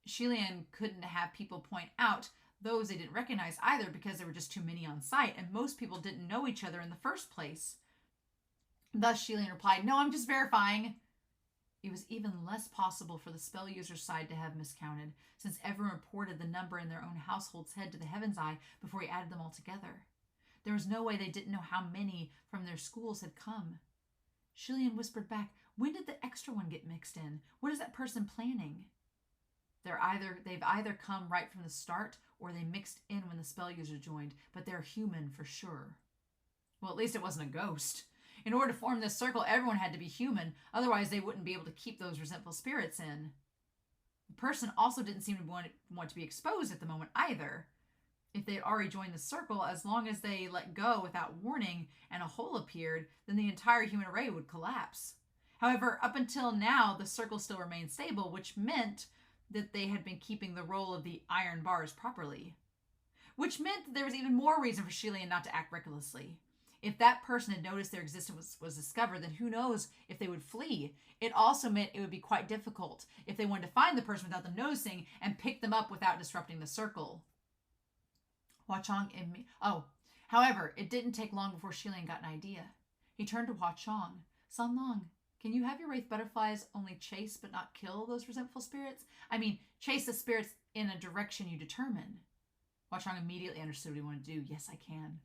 Xianle couldn't have people point out those they didn't recognize either, because there were just too many on site, and most people didn't know each other in the first place. Thus, Xianle replied, "No, I'm just verifying." It was even less possible for the spell user's side to have miscounted, since everyone reported the number in their own household's head to the Heaven's Eye before he added them all together. There was no way they didn't know how many from their schools had come. Xianle whispered back, "When did the extra one get mixed in? What is that person planning?" They've either come right from the start, or they mixed in when the spell user joined, but they're human for sure. Well, at least it wasn't a ghost. In order to form this circle, everyone had to be human, otherwise they wouldn't be able to keep those resentful spirits in. The person also didn't seem to want to be exposed at the moment either. If they had already joined the circle, as long as they let go without warning and a hole appeared, then the entire human array would collapse. However, up until now, the circle still remained stable, which meant that they had been keeping the role of the iron bars properly. Which meant that there was even more reason for Xianle not to act recklessly. If that person had noticed their existence was discovered, then who knows if they would flee. It also meant it would be quite difficult if they wanted to find the person without them noticing and pick them up without disrupting the circle. However, it didn't take long before Xianle got an idea. He turned to Huachong. "Sanlong, can you have your wraith butterflies only chase but not kill those resentful spirits? I mean, chase the spirits in a direction you determine." Huachong immediately understood what he wanted to do. "Yes, I can."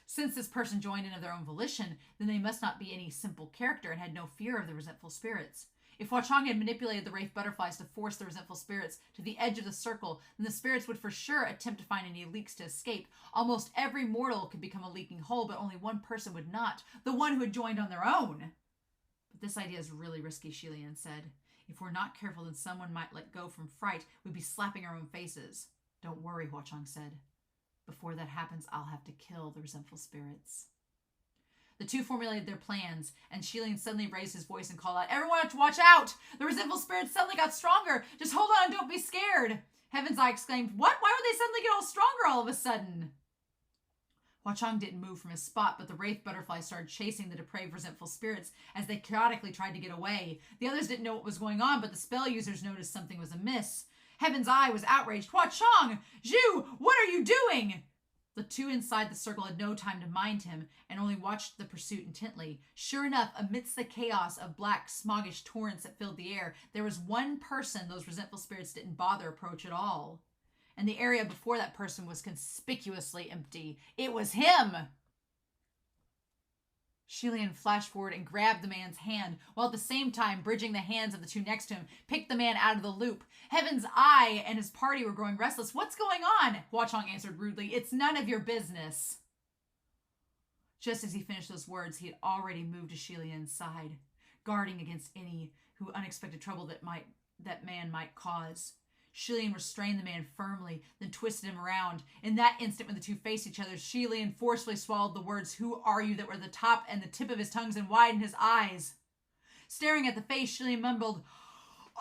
Since this person joined in of their own volition, then they must not be any simple character and had no fear of the resentful spirits. If Huachong had manipulated the wraith butterflies to force the resentful spirits to the edge of the circle, then the spirits would for sure attempt to find any leaks to escape. Almost every mortal could become a leaking hole, but only one person would not, the one who had joined on their own. "But this idea is really risky," Xianle said. "If we're not careful, then someone might let go from fright. We'd be slapping our own faces." "Don't worry," Huachong said. "Before that happens, I'll have to kill the resentful spirits." The two formulated their plans, and Shilian suddenly raised his voice and called out, "Everyone, watch out! The resentful spirits suddenly got stronger. Just hold on, don't be scared." Heaven's Eye exclaimed, "What? Why would they suddenly get all stronger all of a sudden?" Hua Chong didn't move from his spot, but the wraith butterfly started chasing the depraved, resentful spirits as they chaotically tried to get away. The others didn't know what was going on, but the spell users noticed something was amiss. Heaven's Eye was outraged. "Hua Chong! Zhu! What are you doing?" The two inside the circle had no time to mind him and only watched the pursuit intently. Sure enough, amidst the chaos of black, smoggish torrents that filled the air, there was one person those resentful spirits didn't bother approach at all. And the area before that person was conspicuously empty. It was him! Shilian flashed forward and grabbed the man's hand, while at the same time, bridging the hands of the two next to him, picked the man out of the loop. Heaven's Eye and his party were growing restless. "What's going on?" Hua Chong answered rudely. "It's none of your business." Just as he finished those words, he had already moved to Shilian's side, guarding against any unexpected trouble that man might cause. Shilian restrained the man firmly, then twisted him around. In that instant, when the two faced each other, Shilian forcefully swallowed the words, "Who are you?" that were at the top and the tip of his tongue and widened his eyes. Staring at the face, Shilian mumbled,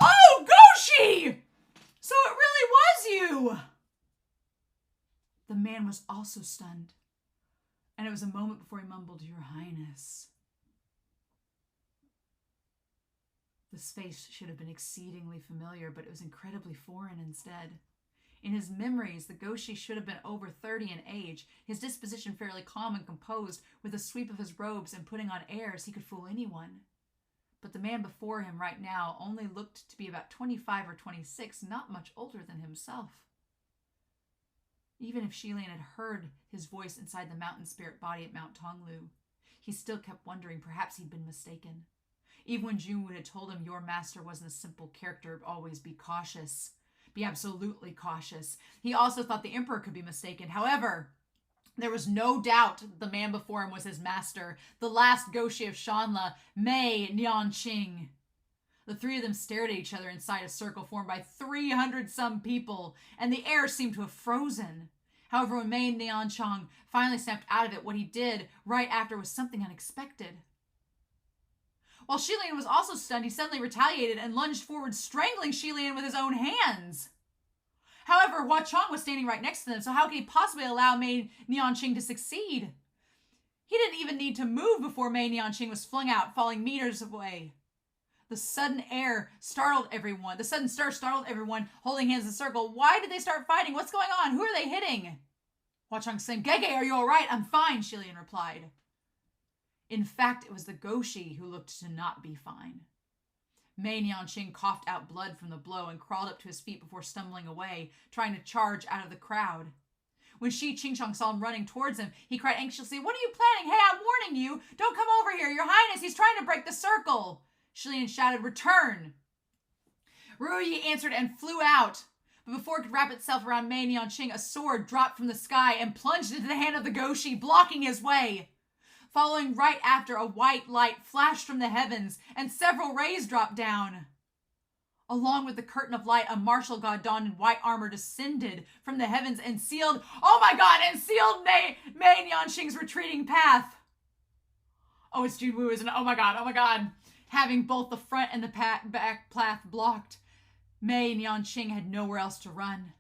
"Oh, Guoshi! So it really was you!" The man was also stunned, and it was a moment before he mumbled, "Your Highness." This face should have been exceedingly familiar, but it was incredibly foreign instead. In his memories, the Guoshi should have been over 30 in age, his disposition fairly calm and composed. With a sweep of his robes and putting on airs, he could fool anyone. But the man before him right now only looked to be about 25 or 26, not much older than himself. Even if Shilian had heard his voice inside the mountain spirit body at Mount Tonglu, he still kept wondering perhaps he'd been mistaken. Even when Jun Wu had told him your master wasn't a simple character, always be cautious. Be absolutely cautious. He also thought the emperor could be mistaken. However, there was no doubt the man before him was his master, the last Guoshi of Xianle, Mei Nianqing. The three of them stared at each other inside a circle formed by 300-some people, and the air seemed to have frozen. However, when Mei Nianqing finally snapped out of it, what he did right after was something unexpected. While Shilian was also stunned, he suddenly retaliated and lunged forward, strangling Shilian with his own hands. However, Hua Chong was standing right next to them, so how could he possibly allow Mei Nianqing to succeed? He didn't even need to move before Mei Nianqing was flung out, falling meters away. The sudden stir startled everyone, holding hands in a circle. Why did they start fighting? What's going on? Who are they hitting? Hua Chong exclaimed, "Gege, are you all right?" "I'm fine," Shilian replied. In fact, it was the Guoshi who looked to not be fine. Mei Nianqing coughed out blood from the blow and crawled up to his feet before stumbling away, trying to charge out of the crowd. When Shi Qingchong saw him running towards him, he cried anxiously, "What are you planning? Hey, I'm warning you! Don't come over here! Your Highness, he's trying to break the circle!" Shilian shouted, "Return!" Ruyi answered and flew out. But before it could wrap itself around Mei Nianqing, a sword dropped from the sky and plunged into the hand of the Guoshi, blocking his way. Following right after, a white light flashed from the heavens, and several rays dropped down. Along with the curtain of light, a martial god donned in white armor descended from the heavens and sealed Mei Nianqing's retreating path. Oh, it's Jun Wu, isn't it? Oh my god. Having both the front and the back path blocked, Mei Nianqing had nowhere else to run.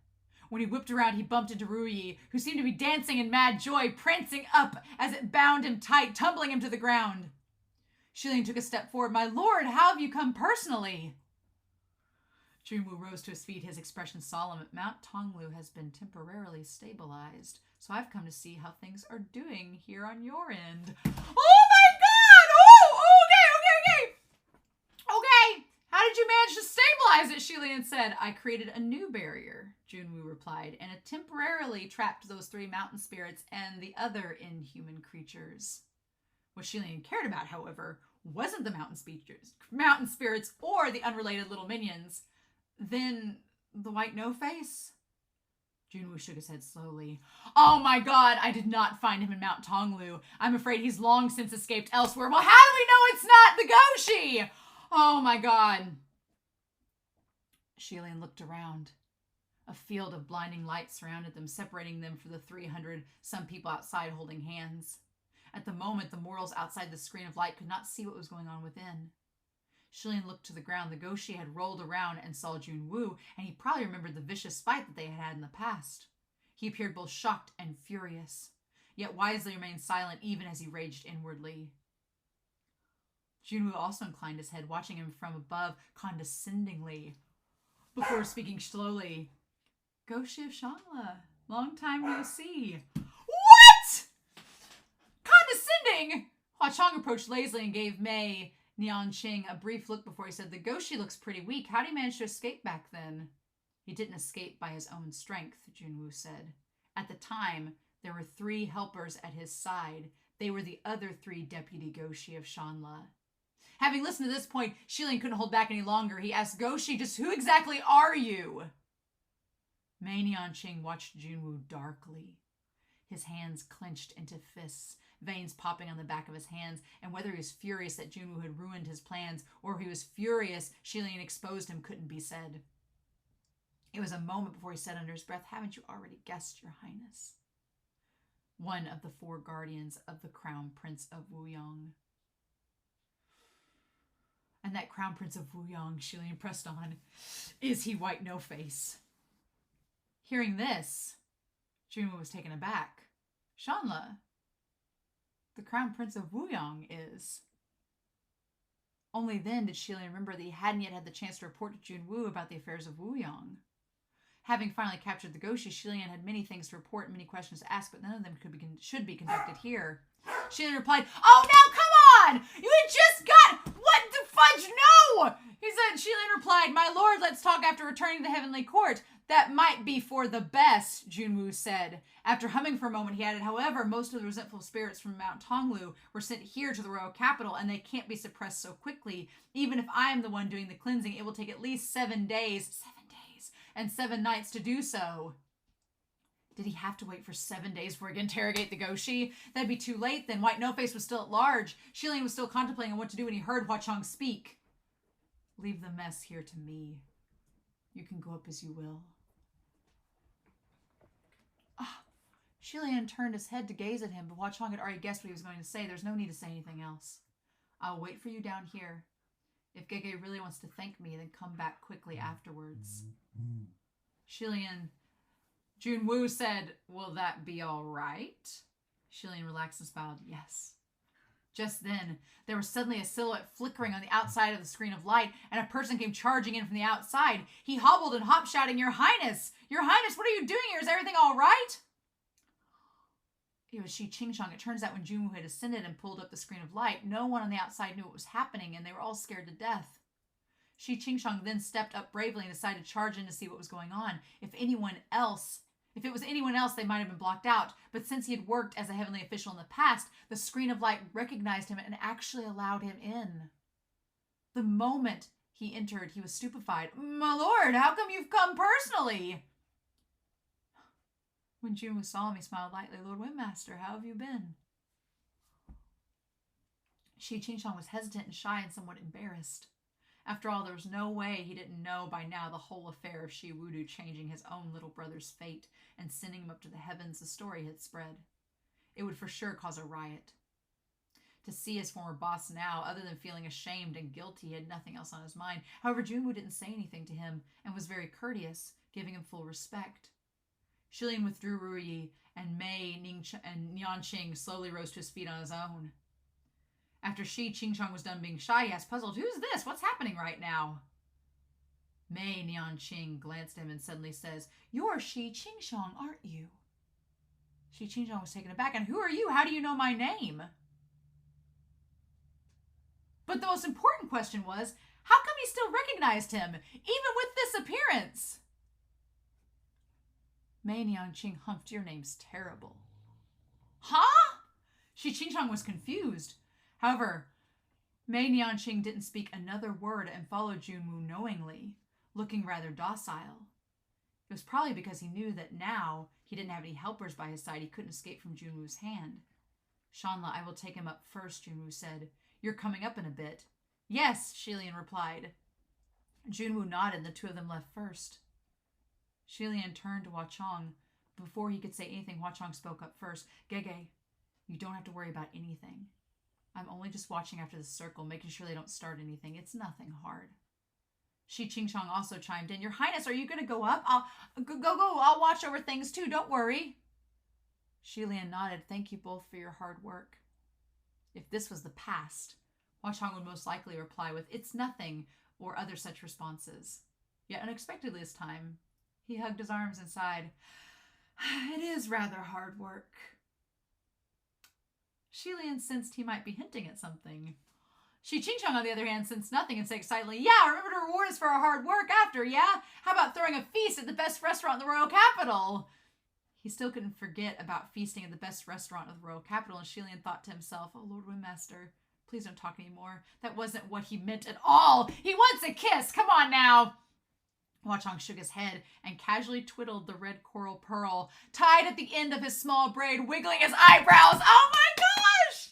When he whipped around, he bumped into Ruyi, who seemed to be dancing in mad joy, prancing up as it bound him tight, tumbling him to the ground. Shilian took a step forward. "My lord, how have you come personally?" Jun Wu rose to his feet, his expression solemn. "Mount Tonglu has been temporarily stabilized, so I've come to see how things are doing here on your end." Oh my god! Oh, okay. Okay, how did you manage to stabilize it? Shilian said. "I created a new barrier," Jun Wu replied, "and it temporarily trapped those 3 mountain spirits and the other inhuman creatures." What Shilian cared about, however, wasn't the mountain spirits or the unrelated little minions. Then the white no-face? Jun Wu shook his head slowly. "Oh my god, I did not find him in Mount Tonglu. I'm afraid he's long since escaped elsewhere." "Well, how do we know it's not the Guoshi?" "Oh my god." Shilian looked around. A field of blinding light surrounded them, separating them from the 300-some people outside holding hands. At the moment, the mortals outside the screen of light could not see what was going on within. Xilian looked to the ground. The Guoshi had rolled around and saw Jun Wu, and he probably remembered the vicious fight that they had had in the past. He appeared both shocked and furious, yet wisely remained silent even as he raged inwardly. Jun Wu also inclined his head, watching him from above condescendingly, before speaking slowly. Guoshi of Xianle, long time no see. What? Condescending? Hua Chong approached lazily and gave Mei Nianqing a brief look before he said, the Guoshi looks pretty weak. How did he manage to escape back then? He didn't escape by his own strength, Jun Wu said. At the time, there were 3 helpers at his side. They were the other 3 deputy Guoshi of Xianle. Having listened to this point, Xilian couldn't hold back any longer. He asked Guoshi, just who exactly are you? Mei Nianqing watched Jun Wu darkly. His hands clenched into fists, veins popping on the back of his hands, and whether he was furious that Jun Wu had ruined his plans, or if he was furious Xilian exposed him, couldn't be said. It was a moment before he said under his breath, haven't you already guessed, Your Highness? One of the 4 guardians of the Crown Prince of Wuyong. And that Crown Prince of Wuyong, Xilian pressed on, is he white no face? Hearing this, Jun Wu was taken aback. Xianle, the Crown Prince of Wuyong is. Only then did Xilian remember that he hadn't yet had the chance to report to Jun Wu about the affairs of Wuyong. Having finally captured the Guoshi, Xilian had many things to report and many questions to ask, but none of them should be conducted here. Xilian replied, oh, now come on! You had just got... What the fudge? No! He said, Xilian replied, my lord, let's talk after returning to the heavenly court. That might be for the best, Jun Wu said. After humming for a moment, he added, however, most of the resentful spirits from Mount Tonglu were sent here to the royal capital, and they can't be suppressed so quickly. Even if I am the one doing the cleansing, it will take at least 7 days, and 7 nights to do so. Did he have to wait for 7 days before he could interrogate the Guoshi? That'd be too late then. White No-Face was still at large. Xilian was still contemplating on what to do when he heard Hua Chong speak. Leave the mess here to me. You can go up as you will. Xilian turned his head to gaze at him, but Hua Chong had already guessed what he was going to say. There's no need to say anything else. I'll wait for you down here. If Gege really wants to thank me, then come back quickly afterwards. Xilian... Jun Wu said, will that be all right? Xilian relaxed and smiled, yes. Just then, there was suddenly a silhouette flickering on the outside of the screen of light, and a person came charging in from the outside. He hobbled and hopped, shouting, Your Highness! Your Highness, what are you doing here? Is everything all right? It was Qi Rong. It turns out when Jun Wu had ascended and pulled up the screen of light, no one on the outside knew what was happening, and they were all scared to death. Qi Rong then stepped up bravely and decided to charge in to see what was going on. If it was anyone else, they might have been blocked out. But since he had worked as a heavenly official in the past, the screen of light recognized him and actually allowed him in. The moment he entered, he was stupefied. My lord, how come you've come personally? When Jun Wu saw him, he smiled lightly. Lord Windmaster, how have you been? Qi Rong was hesitant and shy and somewhat embarrassed. After all, there was no way he didn't know by now the whole affair of Shi Wudu changing his own little brother's fate and sending him up to the heavens. The story had spread. It would for sure cause a riot. To see his former boss now, other than feeling ashamed and guilty, he had nothing else on his mind. However, Jun Wu didn't say anything to him and was very courteous, giving him full respect. Xilian withdrew Ruyi, and Mei Nianqing slowly rose to his feet on his own. After Qi Rong was done being shy, he asked, puzzled, who's this? What's happening right now? Mei Nianqing glanced at him and suddenly says, you're Qi Rong, aren't you? Qi Rong was taken aback. And who are you? How do you know my name? But the most important question was, how come he still recognized him, even with this appearance? Mei Nianqing humphed, your name's terrible. Huh? Qi Rong was confused. However, Mei Nianqing didn't speak another word and followed Jun Wu knowingly, looking rather docile. It was probably because he knew that now he didn't have any helpers by his side. He couldn't escape from Jun Wu's hand. Xianle, I will take him up first, Jun Wu said. You're coming up in a bit. Yes, Xilian replied. Jun Wu nodded and the 2 of them left first. Xilian turned to Hua Chong. Before he could say anything, Hua Chong spoke up first. Gege, You don't have to worry about anything. I'm only just watching after the circle, making sure they don't start anything. It's nothing hard. Qi Rong also chimed in. Your Highness, are you going to go up? I'll go. I'll watch over things too. Don't worry. Xi Lian nodded. Thank you both for your hard work. If this was the past, Hua Chong would most likely reply with, it's nothing, or other such responses. Yet unexpectedly this time, he hugged his arms and sighed. It is rather hard work. Xi Lian sensed he might be hinting at something. Qi Rong, on the other hand, sensed nothing and said excitedly, yeah, remember to reward us for our hard work after, yeah? How about throwing a feast at the best restaurant in the royal capital? He still couldn't forget about feasting at the best restaurant of the royal capital, and Xi Lian thought to himself, oh, Lord Windmaster, please don't talk anymore. That wasn't what he meant at all. He wants a kiss. Come on now. Hua Chong shook his head and casually twiddled the red coral pearl tied at the end of his small braid, wiggling his eyebrows. Oh my gosh!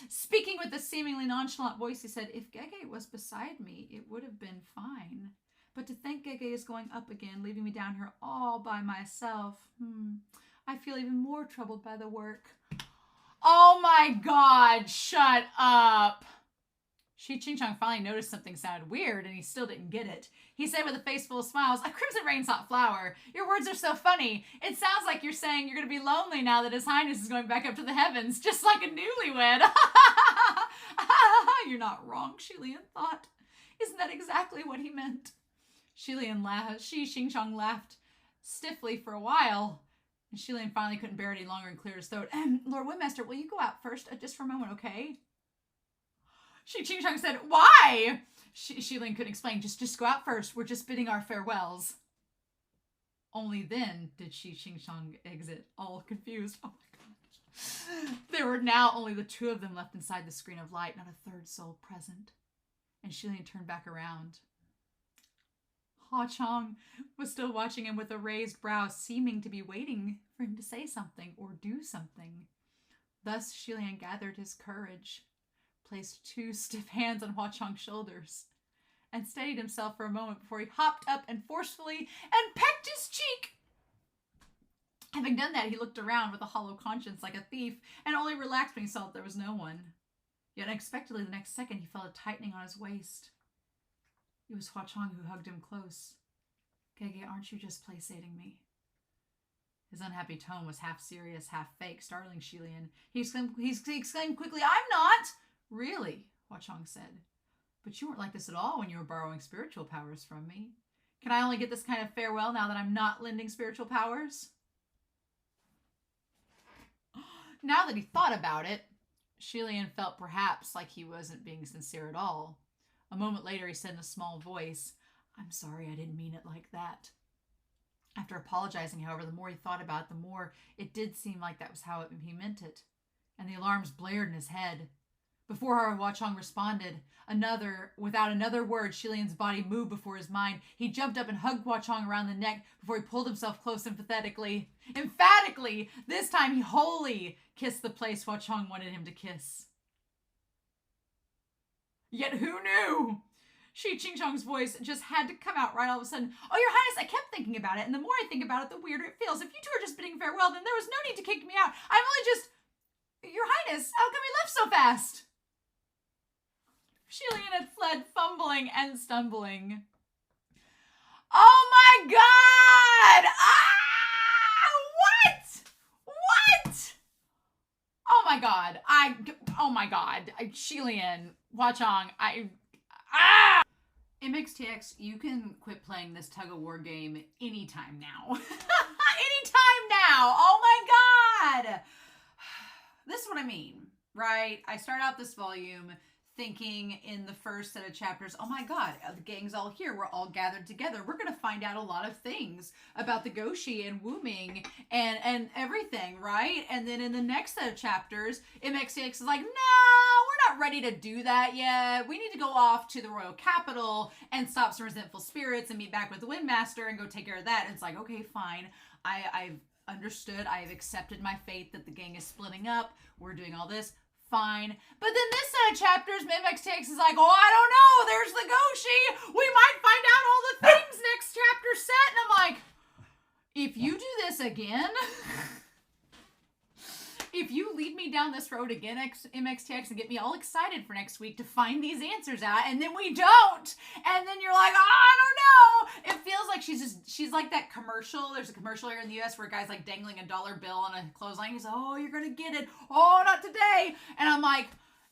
Speaking with a seemingly nonchalant voice, he said, if Gege was beside me, it would have been fine. But to think Gege is going up again, leaving me down here all by myself, I feel even more troubled by the work. Oh my God, shut up. Qi Rong finally noticed something sounded weird, and he still didn't get it. He said with a face full of smiles, a crimson rain's hot flower. Your words are so funny. It sounds like you're saying you're going to be lonely now that His Highness is going back up to the heavens, just like a newlywed. You're not wrong, Xi Lian thought. Isn't that exactly what he meant? Qi Rong laughed stiffly for a while, and Xi Lian finally couldn't bear it any longer and cleared his throat. Lord Windmaster, will you go out first, just for a moment, okay? Qi Rong said, why? Xi Lian couldn't explain. Just go out first. We're just bidding our farewells. Only then did Qi Rong exit, all confused. Oh my God. There were now only the two of them left inside the screen of light, not a third soul present. And Xi Lian turned back around. Hua Chong was still watching him with a raised brow, seeming to be waiting for him to say something or do something. Thus Xi Lian gathered his courage, placed two stiff hands on Hua Chong's shoulders, and steadied himself for a moment before he hopped up and forcefully and pecked his cheek. Having done that, he looked around with a hollow conscience like a thief, and only relaxed when he saw that there was no one. Yet unexpectedly, the next second, he felt a tightening on his waist. It was Hua Chong who hugged him close. Gege, aren't you just placating me? His unhappy tone was half serious, half fake, startling Xi Lian. He exclaimed quickly, I'm not! Really? Hua Chong said. But you weren't like this at all when you were borrowing spiritual powers from me. Can I only get this kind of farewell now that I'm not lending spiritual powers? Now that he thought about it, Xi Lian felt perhaps like he wasn't being sincere at all. A moment later, he said in a small voice, I'm sorry, I didn't mean it like that. After apologizing, however, the more he thought about it, the more it did seem like that was how he meant it. And the alarms blared in his head. Before Hua Chong responded, without another word, Xi Lian's body moved before his mind. He jumped up and hugged Hua Chong around the neck before he pulled himself close emphatically. This time he wholly kissed the place Hua Chong wanted him to kiss. Yet who knew? Qi Rong's voice just had to come out right all of a sudden. Oh, Your Highness, I kept thinking about it, and the more I think about it, the weirder it feels. If you two are just bidding farewell, then there was no need to kick me out. I'm only just... Your Highness, how come you left so fast? Xi Lian had fled, fumbling and stumbling. Oh my God! What? Oh my God. Xi Lian, Hua Chong, MXTX, you can quit playing this tug-of-war game anytime now. Anytime now! Oh my God! This is what I mean, right? I start out this volume thinking in the first set of chapters, oh my God, the gang's all here. We're all gathered together. We're going to find out a lot of things about the Guoshi and Wu Ming and everything, right? And then in the next set of chapters, MXTX is like, no, we're not ready to do that yet. We need to go off to the royal capital and stop some resentful spirits and meet back with the Windmaster and go take care of that. And it's like, okay, fine. I've understood. I've accepted my fate that the gang is splitting up. We're doing all this. Fine. But then this set of chapters, MXTX is like, oh, I don't know. There's the Guoshi. We might find out all the things next chapter set. And I'm like, if you do this again, if you lead me down this road again, MXTX, and get me all excited for next week to find these answers out, and then we don't, and then you're like, oh, I don't know. It feels like she's like that commercial. There's a commercial here in the U.S. where a guy's like dangling a dollar bill on a clothesline. He's like, oh, you're gonna get it. Oh, not today. And I'm like,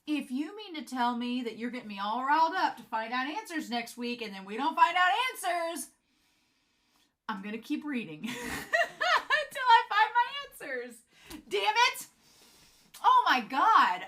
if you mean to tell me that you're getting me all riled up to find out answers next week, and then we don't find out answers, I'm gonna keep reading until I find my answers. Damn it! Oh my God.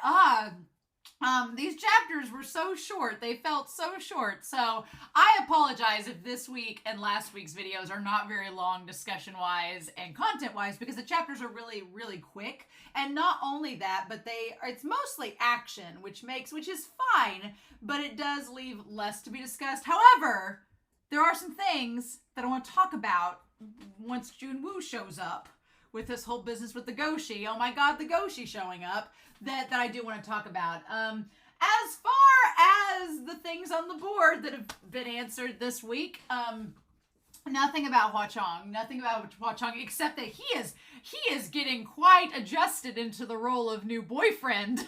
These chapters were so short. They felt so short. So I apologize if this week and last week's videos are not very long discussion-wise and content-wise, because the chapters are really, really quick. And not only that, but it's mostly action, which is fine, but it does leave less to be discussed. However, there are some things that I want to talk about once Jun Wu shows up with this whole business with the Guoshi. Oh my God, the Guoshi showing up that I do want to talk about. As far as the things on the board that have been answered this week, nothing about Huachong. Nothing about Huachong except that he is getting quite adjusted into the role of new boyfriend to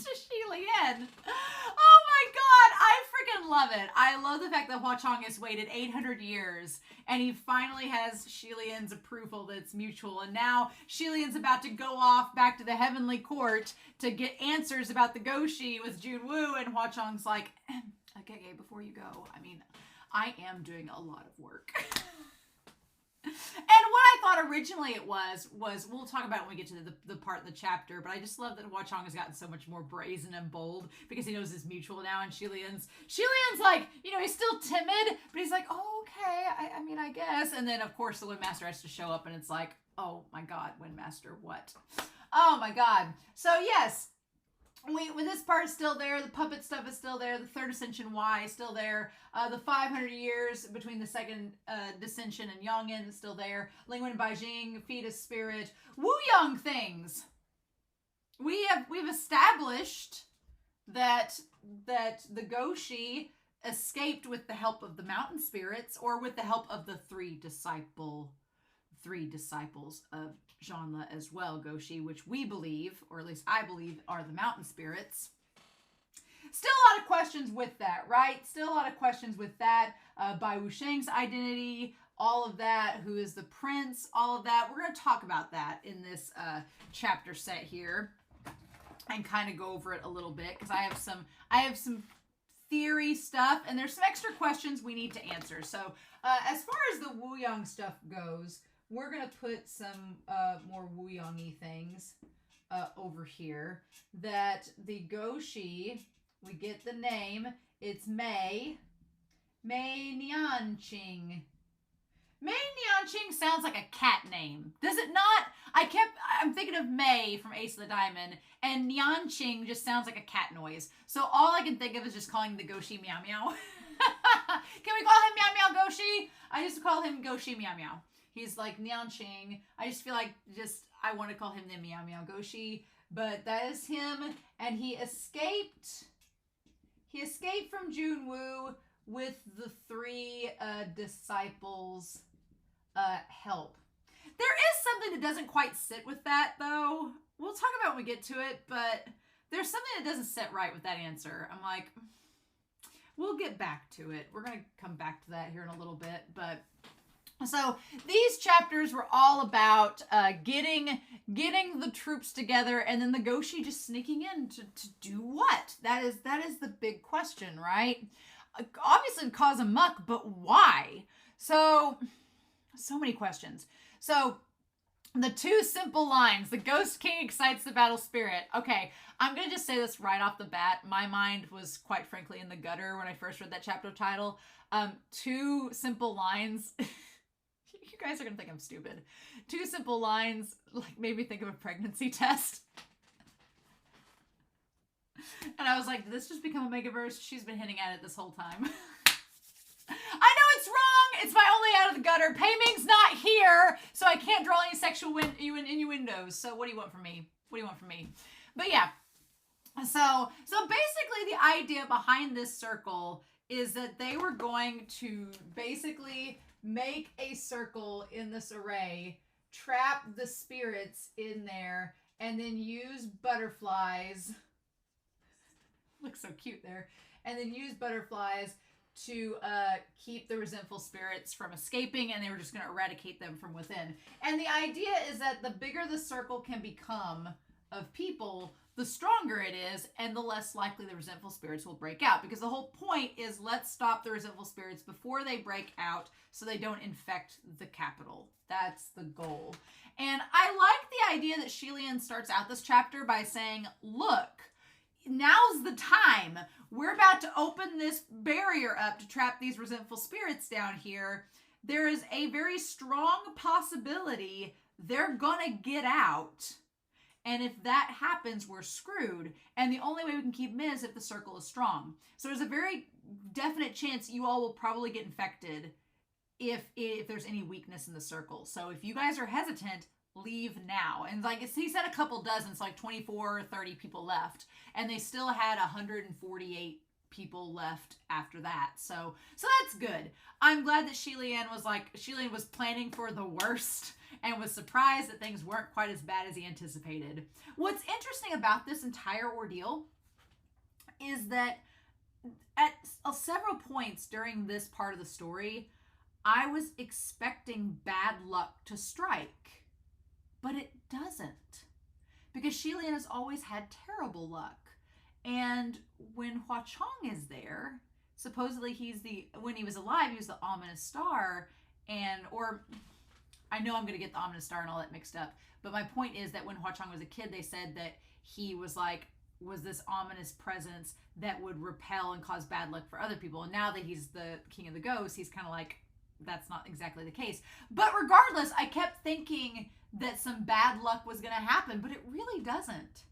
Xi Lian. Oh my God, I freaking love it. I love the fact that Huachong has waited 800 years and he finally has Xi Lian's approval that it's mutual. And now Xi Lian's about to go off back to the heavenly court to get answers about the Guoshi with Jun Wu, and Huachong's like, okay, before you go, I mean, I am doing a lot of work. And what I thought originally it was we'll talk about it when we get to the part of the chapter, but I just love that Huachong has gotten so much more brazen and bold because he knows it's mutual now, and Xi Lian's like, you know, he's still timid, but he's like, oh, okay, I mean, I guess. And then, of course, the Windmaster has to show up, and it's like, oh, my God, Windmaster, what? Oh, my God. So, yes. With this part is still there, the puppet stuff is still there, the third ascension Y is still there, the 500 years between the second dissension and Yongin is still there, Lingwen Baijing, fetus spirit, Wu Yang things. We've established that the Guoshi escaped with the help of the mountain spirits, or with the help of the three disciples of Xianle as well, Guoshi, which we believe, or at least I believe, are the mountain spirits. Still a lot of questions with that, right? Still a lot of questions with that. Bai Wusheng's identity, all of that, who is the prince, all of that. We're going to talk about that in this chapter set here and kind of go over it a little bit, because I have some theory stuff, and there's some extra questions we need to answer. So as far as the Wu Yang stuff goes, we're going to put some more Wu Yang-y things over here. That the Guoshi, we get the name, it's Mei Nianqing. Mei Nianqing sounds like a cat name. Does it not? I'm thinking of Mei from Ace of the Diamond, and Nianqing just sounds like a cat noise. So all I can think of is just calling the Guoshi Meow Meow. Can we call him Meow Meow Guoshi? I used to call him Guoshi Meow Meow. He's like Nianqing. I just feel like I want to call him the Meow Meow Guoshi, but that is him, and he escaped from Jun Wu with the three disciples' help. There is something that doesn't quite sit with that, though. We'll talk about it when we get to it, but there's something that doesn't sit right with that answer. I'm like, we'll get back to it. We're going to come back to that here in a little bit, but so these chapters were all about getting the troops together, and then the Guoshi just sneaking in to do what? That is the big question, right? Obviously to cause a muck, but why? So many questions. So the two simple lines, the Ghost King excites the battle spirit. Okay, I'm going to just say this right off the bat. My mind was quite frankly in the gutter when I first read that chapter title. Two simple lines. You guys are going to think I'm stupid. Two simple lines, like, made me think of a pregnancy test. And I was like, did this just become a megaverse? She's been hinting at it this whole time. I know it's wrong. It's my only out of the gutter. Pei Ming's not here, so I can't draw any sexual innuendos. So what do you want from me? What do you want from me? But yeah. So basically the idea behind this circle is that they were going to basically make a circle in this array, trap the spirits in there, and then use butterflies. Looks so cute there. And then use butterflies to keep the resentful spirits from escaping, and they were just going to eradicate them from within. And the idea is that the bigger the circle can become of people, the stronger it is, and the less likely the resentful spirits will break out. Because the whole point is, let's stop the resentful spirits before they break out so they don't infect the capital. That's the goal. And I like the idea that Qi Lian starts out this chapter by saying, look, now's the time. We're about to open this barrier up to trap these resentful spirits down here. There is a very strong possibility they're gonna get out. And if that happens, we're screwed. And the only way we can keep them is if the circle is strong. So there's a very definite chance you all will probably get infected if there's any weakness in the circle. So if you guys are hesitant, leave now. And like he said, a couple dozen, it's like 24 or 30 people left, and they still had 148 people left after that. So that's good. I'm glad that Qi Lian was planning for the worst and was surprised that things weren't quite as bad as he anticipated. What's interesting about this entire ordeal is that at several points during this part of the story, I was expecting bad luck to strike. But it doesn't, because Qi Lian has always had terrible luck. And when Hua Chong is there, supposedly when he was alive, he was the ominous star, or I know I'm going to get the ominous star and all that mixed up, but my point is that when Hua Chong was a kid, they said that he was this ominous presence that would repel and cause bad luck for other people. And now that he's the king of the ghosts, he's kind of like, that's not exactly the case. But regardless, I kept thinking that some bad luck was going to happen, but it really doesn't.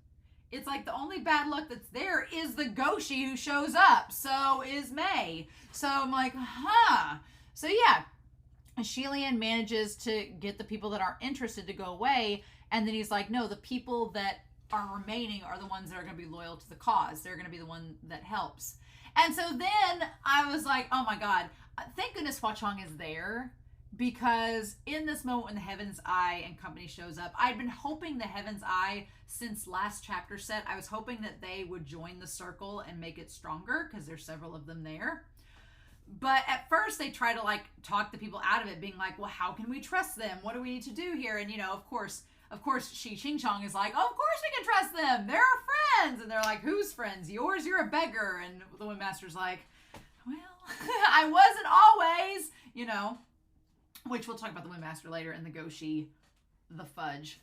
It's like the only bad luck that's there is the Guoshi who shows up. So is Mei. So I'm like, So yeah, Qi Lian manages to get the people that aren't interested to go away. And then he's like, no, the people that are remaining are the ones that are going to be loyal to the cause. They're going to be the one that helps. And so then I was like, oh my God, thank goodness Hua Chong is there. Because in this moment when the Heaven's Eye and company shows up, I'd been hoping the Heaven's Eye, since last chapter set, I was hoping that they would join the circle and make it stronger, because there's several of them there. But at first they try to talk the people out of it, being like, well, how can we trust them? What do we need to do here? And of course Shi Qingchong is like, oh, of course we can trust them. They're our friends. And they're like, whose friends? Yours? You're a beggar. And the Windmaster's like, well, I wasn't always, which we'll talk about the Windmaster later, and the Guoshi, the fudge.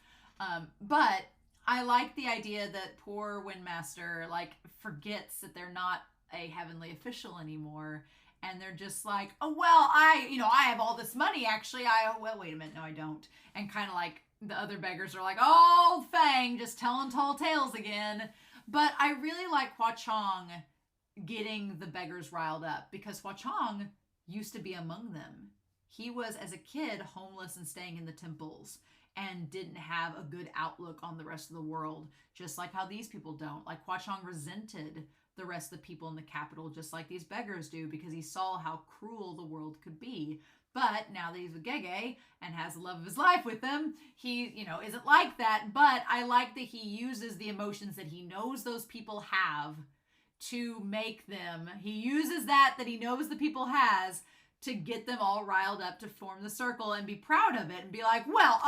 But I like the idea that poor Windmaster forgets that they're not a heavenly official anymore, and they're just like, oh well, I have all this money actually. Wait a minute, no I don't. And kind of like the other beggars are like, oh Fang, just telling tall tales again. But I really like Hua Chong getting the beggars riled up, because Hua Chong used to be among them. He was, as a kid, homeless and staying in the temples and didn't have a good outlook on the rest of the world, just like how these people don't. Like Hua Chong resented the rest of the people in the capital, just like these beggars do, because he saw how cruel the world could be. But now that he's with Gege and has the love of his life with them, he, isn't like that. But I like that he uses the emotions that he knows those people have to make them. He uses that he knows the people has to get them all riled up to form the circle and be proud of it and be like, well,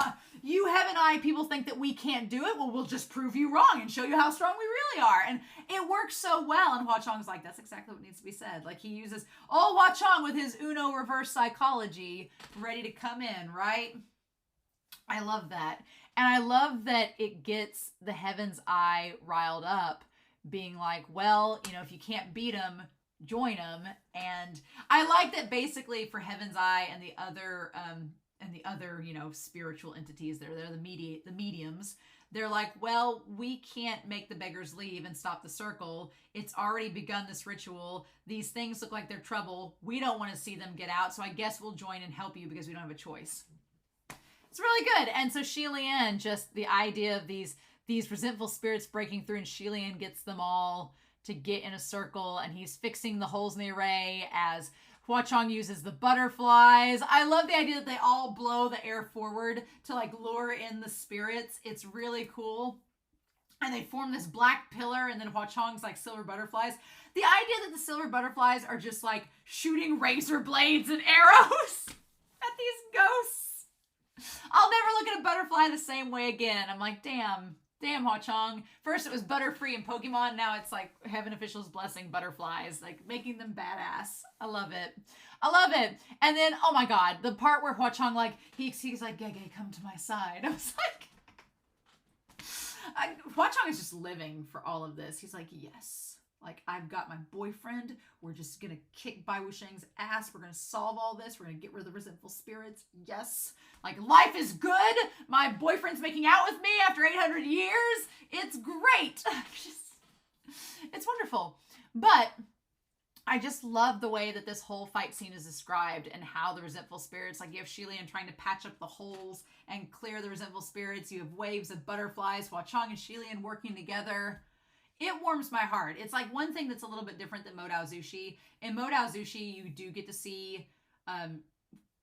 you Heaven Eye people think that we can't do it. Well, we'll just prove you wrong and show you how strong we really are. And it works so well. And Hua Chong's like, that's exactly what needs to be said. Like he uses Hua Chong with his Uno reverse psychology ready to come in, right? I love that. And I love that it gets the Heaven's Eye riled up, being like, well, if you can't beat them, join them. And I like that basically for Heaven's Eye and the other spiritual entities they're the mediums, they're like, well, we can't make the beggars leave and stop the circle. It's already begun this ritual. These things look like they're trouble. We don't want to see them get out, so I guess we'll join and help you because we don't have a choice. It's really good. And so Qi Lian, just the idea of these resentful spirits breaking through, and Qi Lian gets them all to get in a circle, and he's fixing the holes in the array as Hua Chong uses the butterflies. I love the idea that they all blow the air forward to lure in the spirits. It's really cool. and they form this black pillar, and then Hua Chong's like silver butterflies. The idea that the silver butterflies are just like shooting razor blades and arrows at these ghosts. I'll never look at a butterfly the same way again. I'm like, damn Hua Chong. First it was Butterfree in Pokemon, now it's like heaven officials blessing butterflies, like making them badass. I love it. And then, oh my god, the part where Hua Chong, like, he's like, Gege, come to my side. I was like, Hua Chong is just living for all of this. He's like, yes. Like, I've got my boyfriend. We're just going to kick Bai Wusheng's ass. We're going to solve all this. We're going to get rid of the resentful spirits. Yes. Like, life is good. My boyfriend's making out with me after 800 years. It's great. It's wonderful. But I just love the way that this whole fight scene is described and how the resentful spirits, like you have Qi Lian trying to patch up the holes and clear the resentful spirits. You have waves of butterflies, Hua Chong and Qi Lian working together. It warms my heart. It's like one thing that's a little bit different than Modao Zushi. In Modao Zushi, you do get to see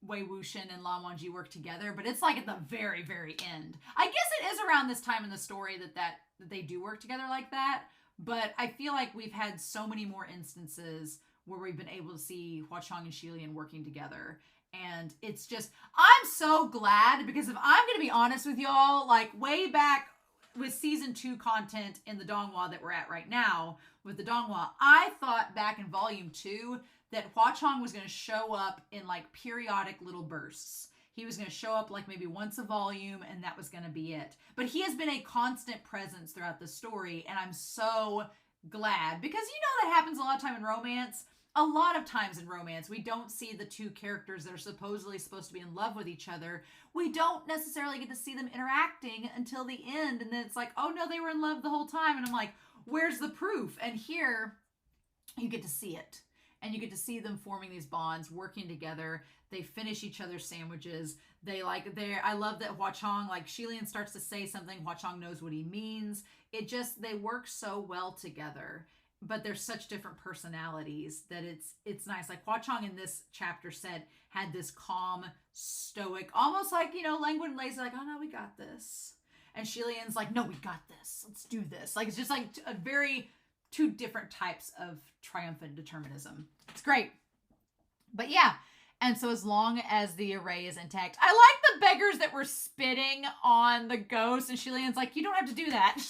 Wei Wuxian and Lan Wangji work together, but it's like at the very, very end. I guess it is around this time in the story that they do work together like that, but I feel like we've had so many more instances where we've been able to see Hua Chong and Qi Lian working together. And it's just, I'm so glad, because if I'm going to be honest with y'all, like way back with season 2 content in the Donghua that we're at right now, with the Donghua, I thought back in volume 2 that Hua Chong was going to show up in like periodic little bursts. He was going to show up like maybe once a volume, and that was going to be it. But he has been a constant presence throughout the story, and I'm so glad, because you know that happens a lot of time in romance. A lot of times in romance, we don't see the two characters that are supposedly supposed to be in love with each other. We don't necessarily get to see them interacting until the end. And then it's like, oh no, they were in love the whole time. And I'm like, where's the proof? And here you get to see it. And you get to see them forming these bonds, working together. They finish each other's sandwiches. I love that Hua Chong, like Qi Lian starts to say something, Hua Chong knows what he means. They work so well together. But they're such different personalities that it's nice. Like Hua Chong in this chapter had this calm, stoic, almost like, languid and lazy, like, oh no, we got this. And Qi Lian's like, no, we got this. Let's do this. Like, it's just like two different types of triumphant determinism. It's great. But yeah. And so as long as the array is intact, I like the beggars that were spitting on the ghost, and Qi Lian's like, you don't have to do that. It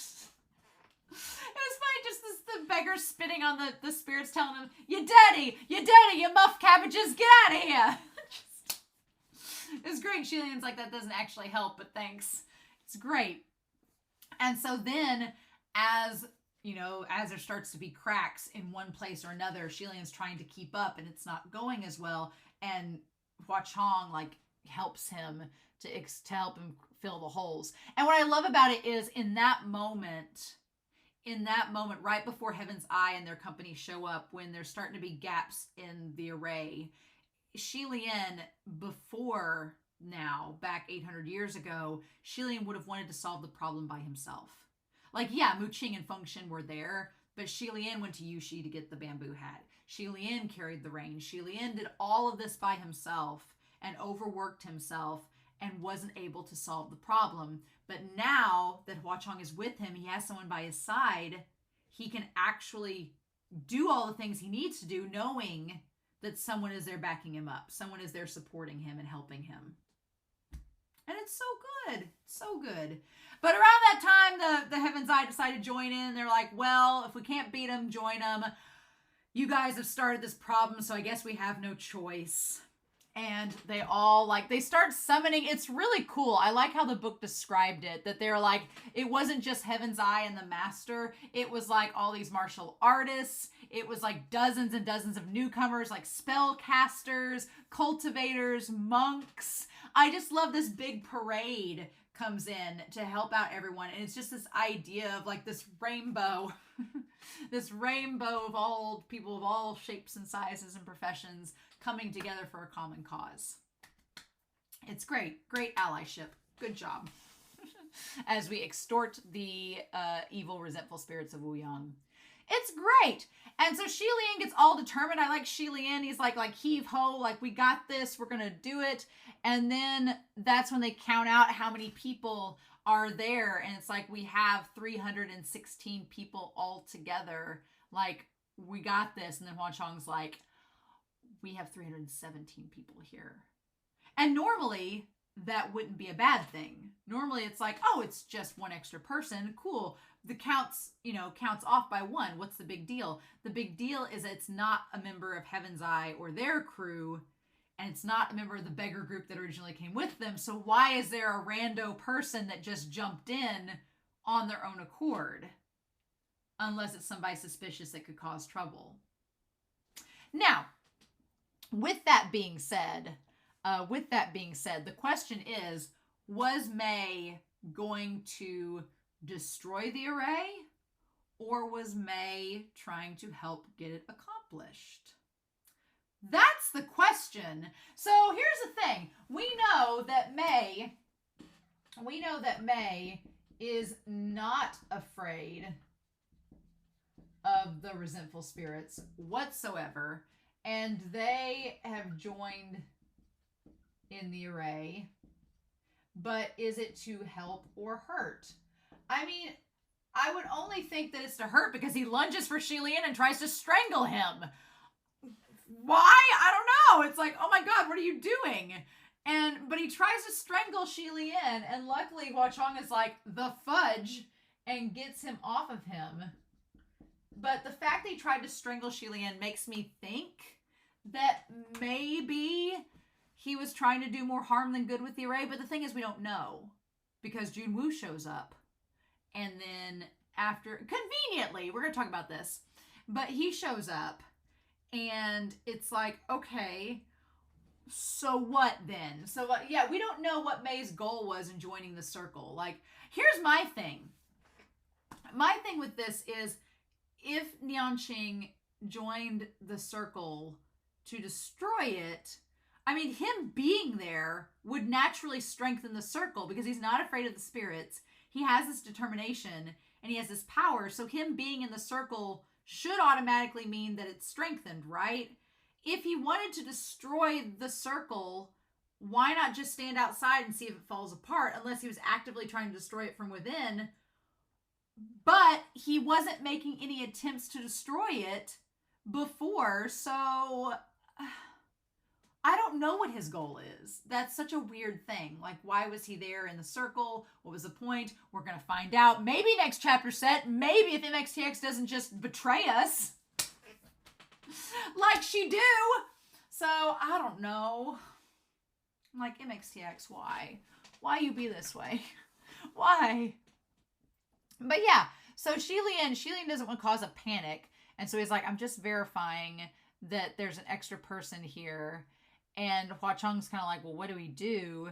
was funny, just the beggar spitting on the spirits, telling them, you daddy, you muff cabbages, get out of here. It was great. Qi Lian's like, that doesn't actually help, but thanks. It's great. And so then, as there starts to be cracks in one place or another, Qi Lian's trying to keep up, and it's not going as well. And Hua Chong, like, helps him to help him fill the holes. And what I love about it is in that moment, right before Heaven's Eye and their company show up, when there's starting to be gaps in the array, Qi Lian, before now, back 800 years ago, Qi Lian would have wanted to solve the problem by himself. Like, yeah, Mu Qing and Feng Shen were there, but Qi Lian went to Yuxi to get the bamboo hat. Qi Lian carried the reins. Qi Lian did all of this by himself and overworked himself and wasn't able to solve the problem. But now that Hua Chong is with him, he has someone by his side, he can actually do all the things he needs to do, knowing that someone is there backing him up. Someone is there supporting him and helping him. And it's so good. So good. But around that time, the Heaven's Eye decided to join in. They're like, well, if we can't beat them, join them. You guys have started this problem, so I guess we have no choice. And they all, they start summoning. It's really cool. I like how the book described it, that they're like, it wasn't just Heaven's Eye and the Master. It was like all these martial artists. It was like dozens and dozens of newcomers, like spellcasters, cultivators, monks. I just love this big parade comes in to help out everyone. And it's just this idea of like this rainbow, this rainbow of all people of all shapes and sizes and professions coming together for a common cause. It's great. Great allyship. Good job. As we extort the evil, resentful spirits of Wu Yang. It's great. And so Qi Lian gets all determined. I like Qi Lian. He's like heave ho, like we got this. We're going to do it. And then that's when they count out how many people are there, and it's like we have 316 people all together. Like, we got this. And then Huan Chong's like, we have 317 people here. And normally that wouldn't be a bad thing. Normally it's like, oh, it's just one extra person. Cool. The counts off by one. What's the big deal? The big deal is that it's not a member of Heaven's Eye or their crew, and it's not a member of the beggar group that originally came with them. So why is there a rando person that just jumped in on their own accord? Unless it's somebody suspicious that could cause trouble. Now, with that being said, the question is, was May going to destroy the array, or was May trying to help get it accomplished? That's the question. So here's the thing. We know that May is not afraid of the resentful spirits whatsoever, and they have joined in the array. But is it to help or hurt? I mean, I would only think that it's to hurt because he lunges for Qi Lian and tries to strangle him. Why? I don't know. It's like, oh my God, what are you doing? But he tries to strangle Qi Lian, and luckily Hua Chong is like, the fudge, and gets him off of him. But the fact that he tried to strangle Qi Lian makes me think that maybe he was trying to do more harm than good with the array. But the thing is, we don't know, because Jun Wu shows up. And then after, conveniently, we're going to talk about this, but he shows up, and it's like, okay, so what then? So yeah, we don't know what May's goal was in joining the circle. Like, here's my thing. My thing with this is, if Nianqing joined the circle to destroy it, I mean, him being there would naturally strengthen the circle because he's not afraid of the spirits. He has this determination and he has this power. So him being in the circle should automatically mean that it's strengthened, right? If he wanted to destroy the circle, why not just stand outside and see if it falls apart, unless he was actively trying to destroy it from within? But he wasn't making any attempts to destroy it before, so I don't know what his goal is. That's such a weird thing. Like, why was he there in the circle? What was the point? We're going to find out. Maybe next chapter set. Maybe if MXTX doesn't just betray us like she do. So, I don't know. I'm like, MXTX, why? Why you be this way? Why? But yeah, so Qi Lian doesn't want to cause a panic. And so he's like, I'm just verifying that there's an extra person here. And Hua Chong's kind of like, well, what do we do?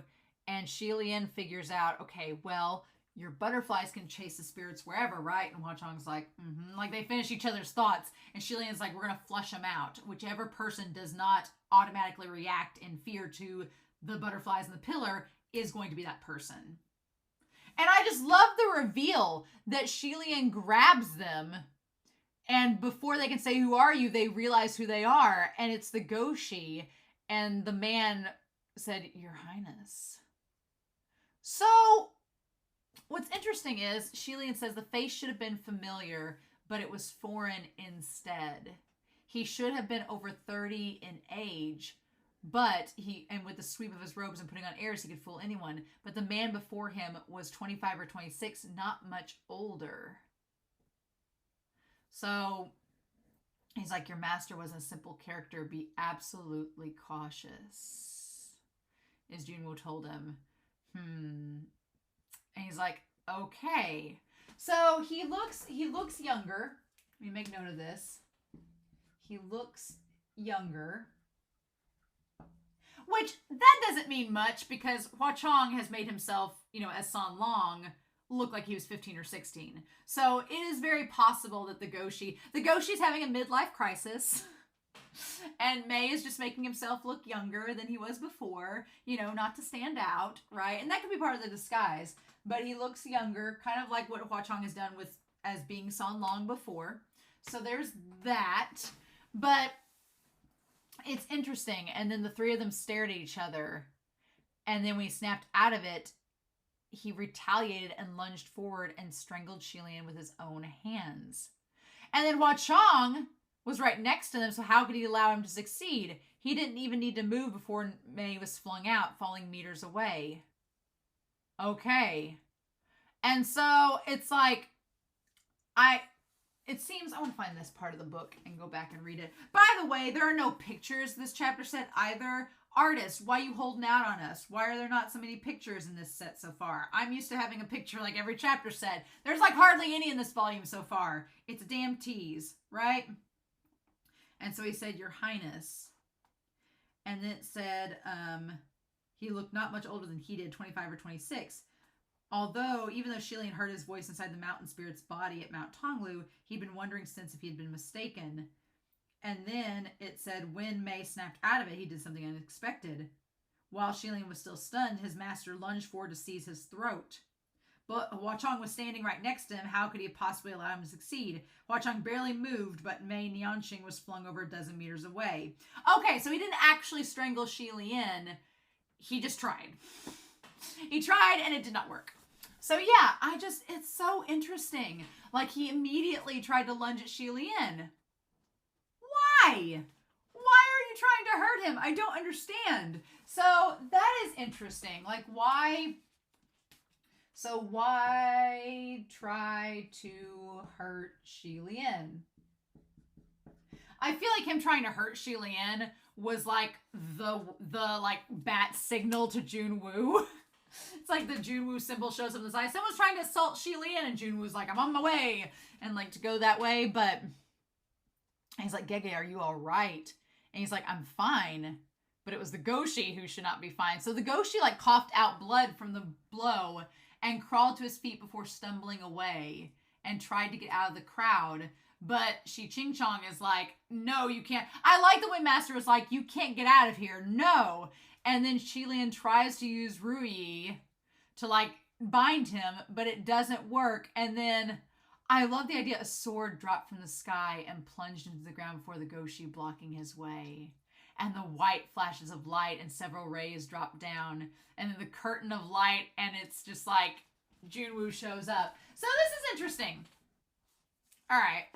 And Qi Lian figures out, okay, well, your butterflies can chase the spirits wherever, right? And Hua Chong's like, like they finish each other's thoughts. And Qi Lian's like, we're going to flush them out. Whichever person does not automatically react in fear to the butterflies and the pillar is going to be that person. And I just love the reveal that Qi Lian grabs them, and before they can say, who are you, they realize who they are. And it's the Guoshi. And the man said, Your Highness. So what's interesting is Qi Lian says the face should have been familiar, but it was foreign instead. He should have been over 30 in age, but and with the sweep of his robes and putting on airs, he could fool anyone. But the man before him was 25 or 26, not much older. So he's like, your master was a simple character. Be absolutely cautious. As Jun Wu told him. And he's like, okay. So he looks younger. Let me make note of this. He looks younger. Which, that doesn't mean much because Hua Chong has made himself, as San Long, look like he was 15 or 16. So it is very possible that the Guoshi's having a midlife crisis. And May is just making himself look younger than he was before, not to stand out, right? And that could be part of the disguise. But he looks younger, kind of like what Hua Chong has done as being San Long before. So there's that. But it's interesting. And then the three of them stared at each other. And then when he snapped out of it, he retaliated and lunged forward and strangled Qi Lian with his own hands. And then Hua Chong was right next to them, so how could he allow him to succeed? He didn't even need to move before Mei was flung out, falling meters away. Okay. And so it's like, it seems, I want to find this part of the book and go back and read it. By the way, there are no pictures this chapter set either. Artists, why you holding out on us? Why are there not so many pictures in this set so far? I'm used to having a picture like every chapter set. There's like hardly any in this volume so far. It's a damn tease, right? And so he said, Your Highness. And then it said, he looked not much older than he did, 25 or 26. Although, even though Qi Lian heard his voice inside the mountain spirit's body at Mount Tonglu, he'd been wondering since if he had been mistaken. And then it said when Mei snapped out of it, he did something unexpected. While Qi Lian was still stunned, his master lunged forward to seize his throat. But Hua Chong was standing right next to him. How could he possibly allow him to succeed? Hua Chong barely moved, but Mei Nianqing was flung over a dozen meters away. Okay, so he didn't actually strangle Qi Lian. He just tried. He tried and it did not work. So yeah, it's so interesting. Like he immediately tried to lunge at Qi Lian. Why? Why are you trying to hurt him? I don't understand. So that is interesting. Like why? So why try to hurt Qi Lian? I feel like him trying to hurt Qi Lian was like the like bat signal to Jun Wu. It's like the Jun Wu symbol shows up on the side. Someone's trying to assault Qi Lian and Jun Wu's like, I'm on my way. And like to go that way. But he's like, Gege, are you all right? And he's like, I'm fine. But it was the Guoshi who should not be fine. So the Guoshi like coughed out blood from the blow and crawled to his feet before stumbling away and tried to get out of the crowd. But Shi Qingchong is like, no, you can't. I like the way Master was like, you can't get out of here. No. And then Qi Lian tries to use Ruyi to like bind him, but it doesn't work. And then I love the idea a sword dropped from the sky and plunged into the ground before the Guoshi blocking his way. And the white flashes of light and several rays drop down. And then the curtain of light, and it's just like Jun Wu shows up. So this is interesting. All right.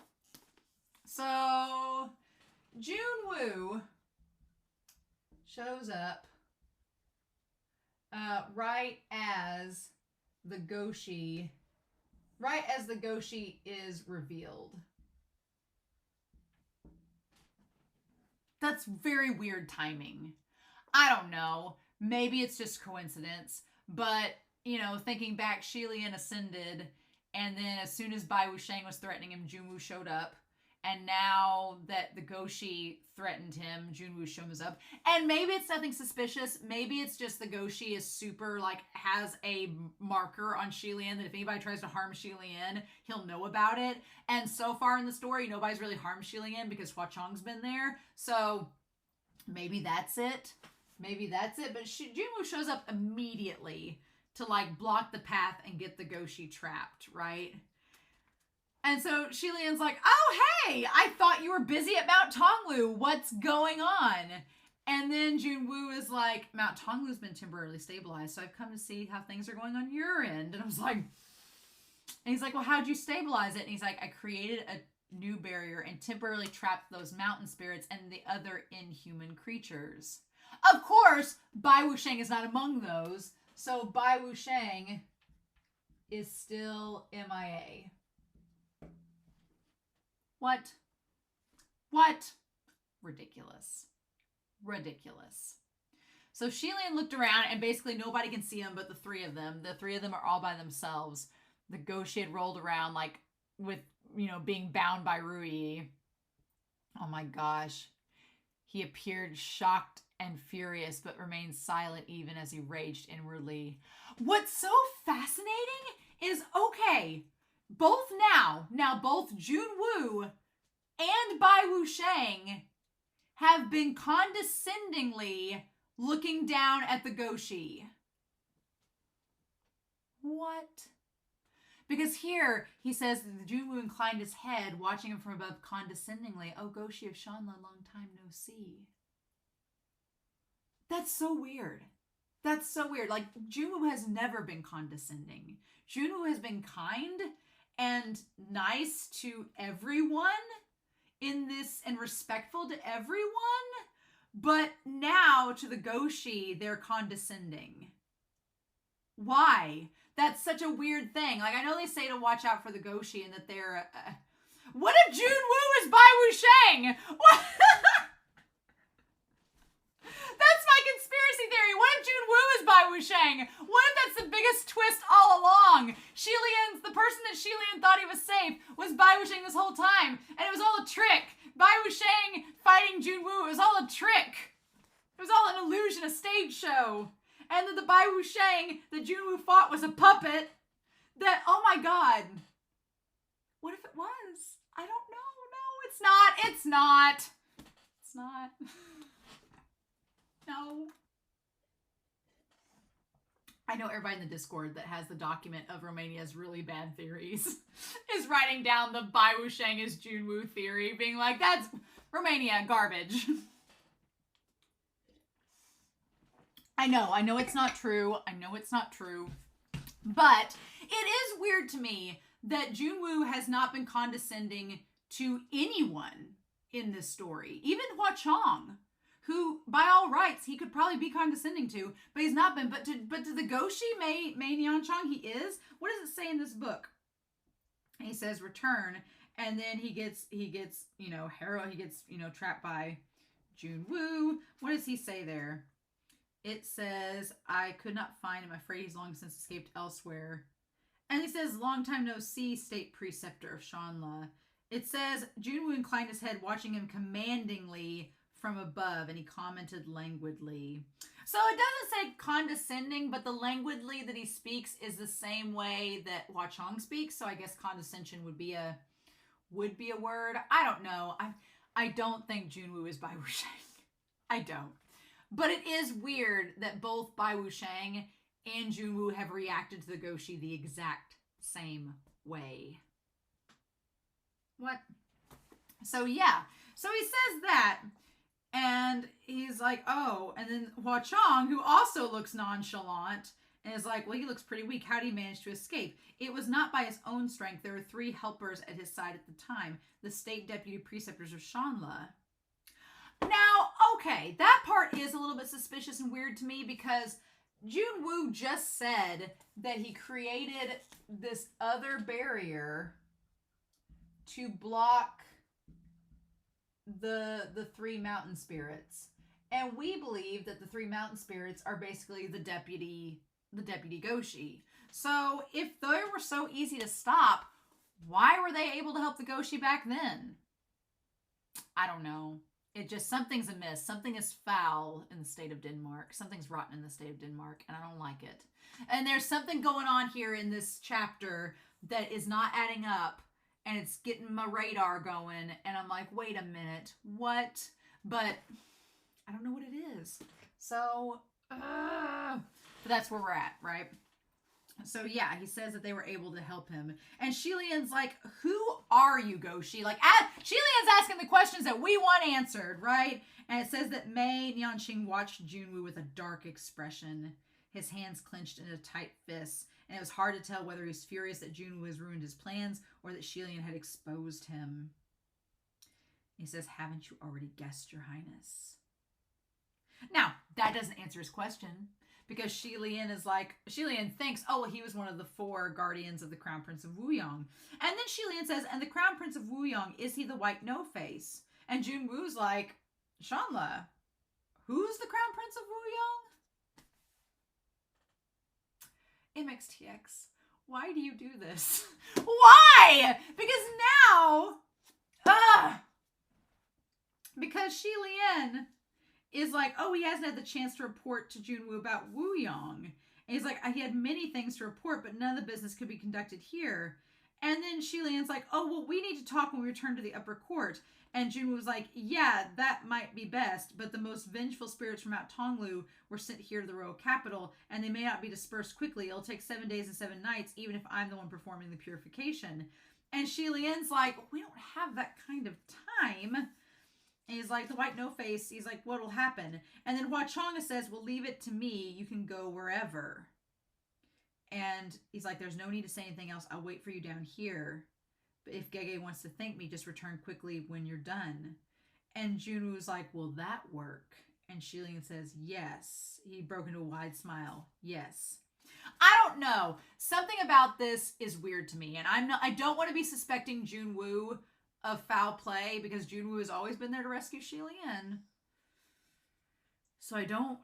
So Jun Wu shows up right as the Guoshi is revealed. That's very weird timing. I don't know. Maybe it's just coincidence. But, you know, thinking back, Qi Lian ascended, and then as soon as Bai Wusheng was threatening him, Jun Wu showed up. And now that the Guoshi threatened him, Jun Wu shows up. And maybe it's nothing suspicious. Maybe it's just the Guoshi is super, like, has a marker on Qi Lian that if anybody tries to harm Qi Lian, he'll know about it. And so far in the story, nobody's really harmed Qi Lian because Hua Chong's been there. So maybe that's it. Maybe that's it. But Jun Wu shows up immediately to, like, block the path and get the Guoshi trapped, right? And so Qi Lian's like, oh, hey, I thought you were busy at Mount Tonglu. What's going on? And then Jun Wu is like, Mount Tonglu's been temporarily stabilized, so I've come to see how things are going on your end. And I was like, and he's like, well, how'd you stabilize it? And he's like, I created a new barrier and temporarily trapped those mountain spirits and the other inhuman creatures. Of course, Bai Wusheng is not among those. So Bai Wusheng is still MIA. What? Ridiculous. So Qi Lian looked around and basically nobody can see him but the three of them. The three of them are all by themselves. The Guoshi had rolled around like with, you know, being bound by Ruyi. Oh my gosh. He appeared shocked and furious but remained silent even as he raged inwardly. What's so fascinating is, okay, both Jun Wu and Bai Wusheng have been condescendingly looking down at the Guoshi. What? Because here he says that Jun Wu inclined his head, watching him from above condescendingly. Oh, Guoshi of Xianle, long time no see. That's so weird. That's so weird. Like, Jun Wu has never been condescending. Jun Wu has been kind and nice to everyone in this, and respectful to everyone. But now to the Guoshi, they're condescending. Why? That's such a weird thing. Like, I know they say to watch out for the Guoshi and that they're... what if Jun Wu is Bai Wusheng? What? That's my conspiracy theory. What if Jun Wu is Bai Wusheng? What if that's the biggest twist all along? The person that Xilian thought he was safe was Bai Wusheng this whole time. And it was all a trick. Bai Wusheng fighting Jun Wu, it was all a trick. It was all an illusion, a stage show. And that the Bai Wusheng that Jun Wu fought was a puppet. That, oh my god. What if it was? I don't know. No, it's not. It's not. It's not. No. I know everybody in the Discord that has the document of Romania's really bad theories is writing down the Bai Wusheng is Jun Wu theory, being like, that's Romania garbage. I know it's not true. I know it's not true. But it is weird to me that Jun Wu has not been condescending to anyone in this story. Even Hua Chong, who, by all rights, he could probably be condescending to, but he's not been. But to the Guoshi, Mei Nianchang, he is. What does it say in this book? He says return, and then he gets trapped by Jun Wu. What does he say there? It says, I could not find him. I'm afraid he's long since escaped elsewhere. And he says, long time no see, state preceptor of Xianle. It says, Jun Wu inclined his head, watching him commandingly from above, and he commented languidly. So it doesn't say condescending, but the languidly that he speaks is the same way that Hua Chong speaks. So I guess condescension would be a word. I don't know. I don't think Jun Wu is Bai Wusheng. I don't. But it is weird that both Bai Wusheng and Jun Wu have reacted to the Guoshi the exact same way. What? So yeah. So he says that. And he's like, oh. And then Hua Chong, who also looks nonchalant, and is like, well, he looks pretty weak. How did he manage to escape? It was not by his own strength. There were 3 helpers at his side at the time. The state deputy preceptors of Xianle. Now, okay, that part is a little bit suspicious and weird to me because Jun Wu just said that he created this other barrier to block the 3 mountain spirits. And we believe that the 3 mountain spirits are basically the deputy Guoshi. So if they were so easy to stop, why were they able to help the Guoshi back then? I don't know. It just, something's amiss. Something is foul in the state of Denmark. Something's rotten in the state of Denmark, and I don't like it. And there's something going on here in this chapter that is not adding up, and it's getting my radar going, and I'm like, wait a minute, what? But I don't know what it is. So, but that's where we're at, right? So yeah, he says that they were able to help him. And Xilian's like, who are you, Guoshi? Like, Xilian's asking the questions that we want answered, right? And it says that Mei Nianqing watched Jun Wu with a dark expression, his hands clenched in a tight fist. And it was hard to tell whether he was furious that Jun Wu has ruined his plans or that Xilian had exposed him. He says, haven't you already guessed, Your Highness? Now, that doesn't answer his question. Because Xilian thinks, oh, well, he was one of the 4 guardians of the Crown Prince of Wuyong. And then Xilian says, and the Crown Prince of Wuyong, is he the white no-face? And Jun Wu's like, Xianle, who's the Crown Prince of Wuyong? MXTX, why do you do this? Why? Because now, because Xilian is like, oh, he hasn't had the chance to report to Jun Wu about Wuyong. And he's like, he had many things to report, but none of the business could be conducted here. And then Xilian's like, oh, well, we need to talk when we return to the upper court. And Jun Wu was like, yeah, that might be best, but the most vengeful spirits from Mount Tonglu were sent here to the royal capital, and they may not be dispersed quickly. It'll take 7 days and 7 nights, even if I'm the one performing the purification. And Xilian's like, we don't have that kind of time. And he's like, the white no-face, he's like, what'll happen? And then Hua Chonga says, well, leave it to me. You can go wherever. And he's like, there's no need to say anything else. I'll wait for you down here. But if Gege wants to thank me, just return quickly when you're done. And Jun Wu's like, will that work? And Xilian says, yes. He broke into a wide smile. Yes. I don't know. Something about this is weird to me. And I don't want to be suspecting Jun Wu of foul play because Jun Wu has always been there to rescue Xilian. So I don't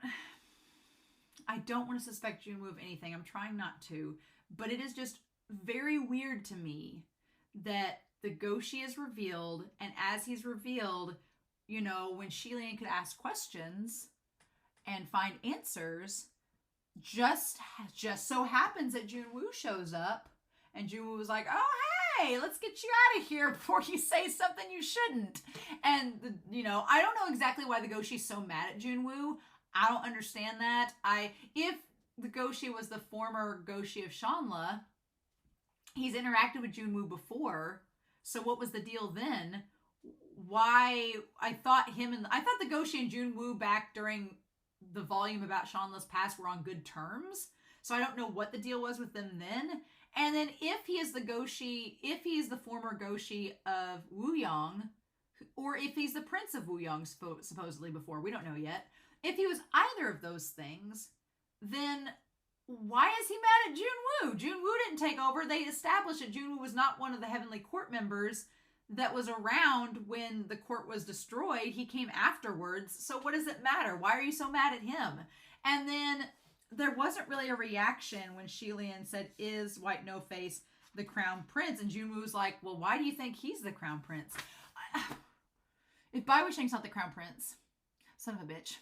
want to suspect Jun Wu of anything. I'm trying not to. But it is just very weird to me that the Guoshi is revealed, and as he's revealed, you know, when Xilian could ask questions and find answers, just so happens that Jun Wu shows up, and Jun Wu was like, oh, hey, let's get you out of here before you say something you shouldn't. And, you know, I don't know exactly why the Guoshi's so mad at Jun Wu. I don't understand that. If the Guoshi was the former Guoshi of Xianle, he's interacted with Jun Wu before, so what was the deal then? Why? I thought the Guoshi and Jun Wu back during the volume about Xianle's past were on good terms, so I don't know what the deal was with them then. And then if he is the Guoshi, if he's the former Guoshi of Wuyang, or if he's the Prince of Wuyang supposedly before, we don't know yet. If he was either of those things, then why is he mad at Jun Wu? Jun Wu didn't take over. They established that Jun Wu was not one of the Heavenly Court members that was around when the court was destroyed. He came afterwards. So what does it matter? Why are you so mad at him? And then there wasn't really a reaction when Xilian said, is White No Face the Crown Prince? And Jun Wu was like, well, why do you think he's the Crown Prince? If Bai Wuxiang's not the Crown Prince, son of a bitch.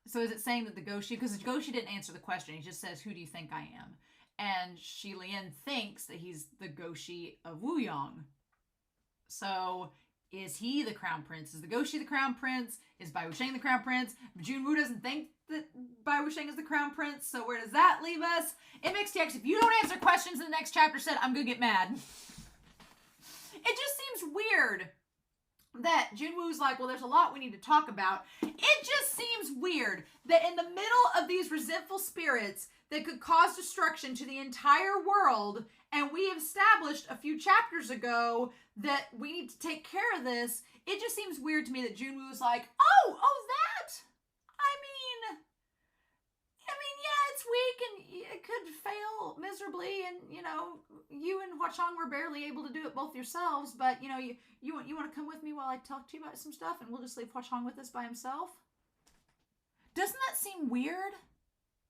So is it saying that the Guoshi, because the Guoshi didn't answer the question, he just says, who do you think I am? And Xilian thinks that he's the Guoshi of Wuyang. So is he the Crown Prince? Is the Guoshi the Crown Prince? Is Bai Wuxiang the Crown Prince? Jun Wu doesn't think that Bai Wuxiang is the Crown Prince, so where does that leave us? MXTX, if you don't answer questions in the next chapter set, I'm gonna get mad. It just seems weird that Jun Wu's like, well, there's a lot we need to talk about. It just seems weird that in the middle of these resentful spirits that could cause destruction to the entire world, and we established a few chapters ago that we need to take care of this, it just seems weird to me that Jun Wu's like, oh, that? I mean, yeah, it's weak and it could fail miserably, and, you know, you and Hua Chong were barely able to do it both yourselves, but, you know, you want to come with me while I talk to you about some stuff, and we'll just leave Hua Chong with us by himself? Doesn't that seem weird?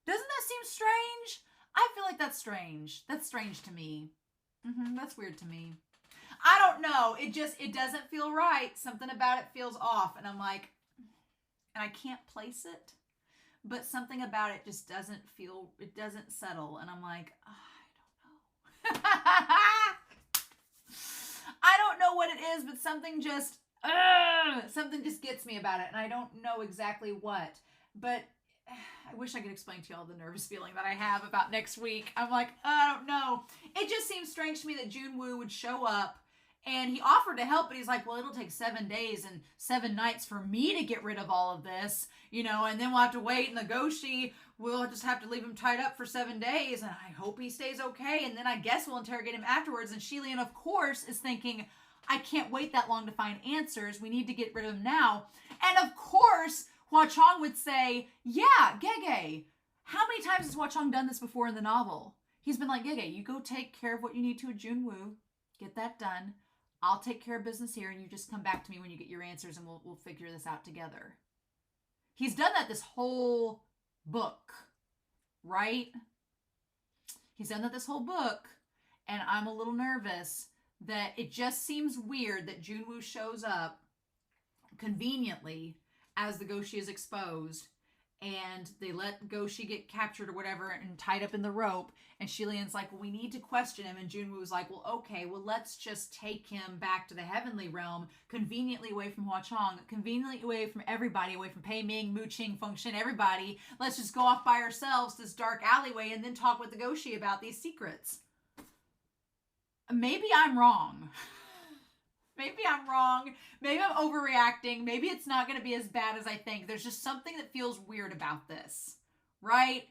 Doesn't that seem strange? I feel like that's strange. That's strange to me. That's weird to me. I don't know. It doesn't feel right. Something about it feels off, and I'm like, and I can't place it, but something about it just doesn't feel, it doesn't settle, and I'm like, I don't know. I don't know what it is, but something just gets me about it, and I don't know exactly what, but I wish I could explain to you all the nervous feeling that I have about next week. I'm like, I don't know. It just seems strange to me that Jun Wu would show up, and he offered to help, but he's like, well, it'll take 7 days and 7 nights for me to get rid of all of this, you know, and then we'll have to wait, and the Guoshi, we'll just have to leave him tied up for 7 days, and I hope he stays okay, and then I guess we'll interrogate him afterwards. And Xilian, of course, is thinking, I can't wait that long to find answers. We need to get rid of him now. And of course, Hua Chong would say, yeah, Gege, how many times has Hua Chong done this before in the novel? He's been like, Gege, you go take care of what you need to with Jun Wu. Get that done. I'll take care of business here, and you just come back to me when you get your answers, and we'll figure this out together. He's done that this whole book, right? He's done that this whole book, and I'm a little nervous that it just seems weird that Jun Wu shows up conveniently as the Guoshi is exposed, and they let Guoshi get captured or whatever and tied up in the rope, and Xilian's like, well, we need to question him, and Jun Wu's like, well, okay, well, let's just take him back to the heavenly realm, conveniently away from Hua Chong, conveniently away from everybody, away from Pei Ming, Mu Qing, Feng Shen, everybody. Let's just go off by ourselves to this dark alleyway and then talk with the Guoshi about these secrets. Maybe I'm wrong. Maybe I'm wrong. Maybe I'm overreacting. Maybe it's not going to be as bad as I think. There's just something that feels weird about this, right?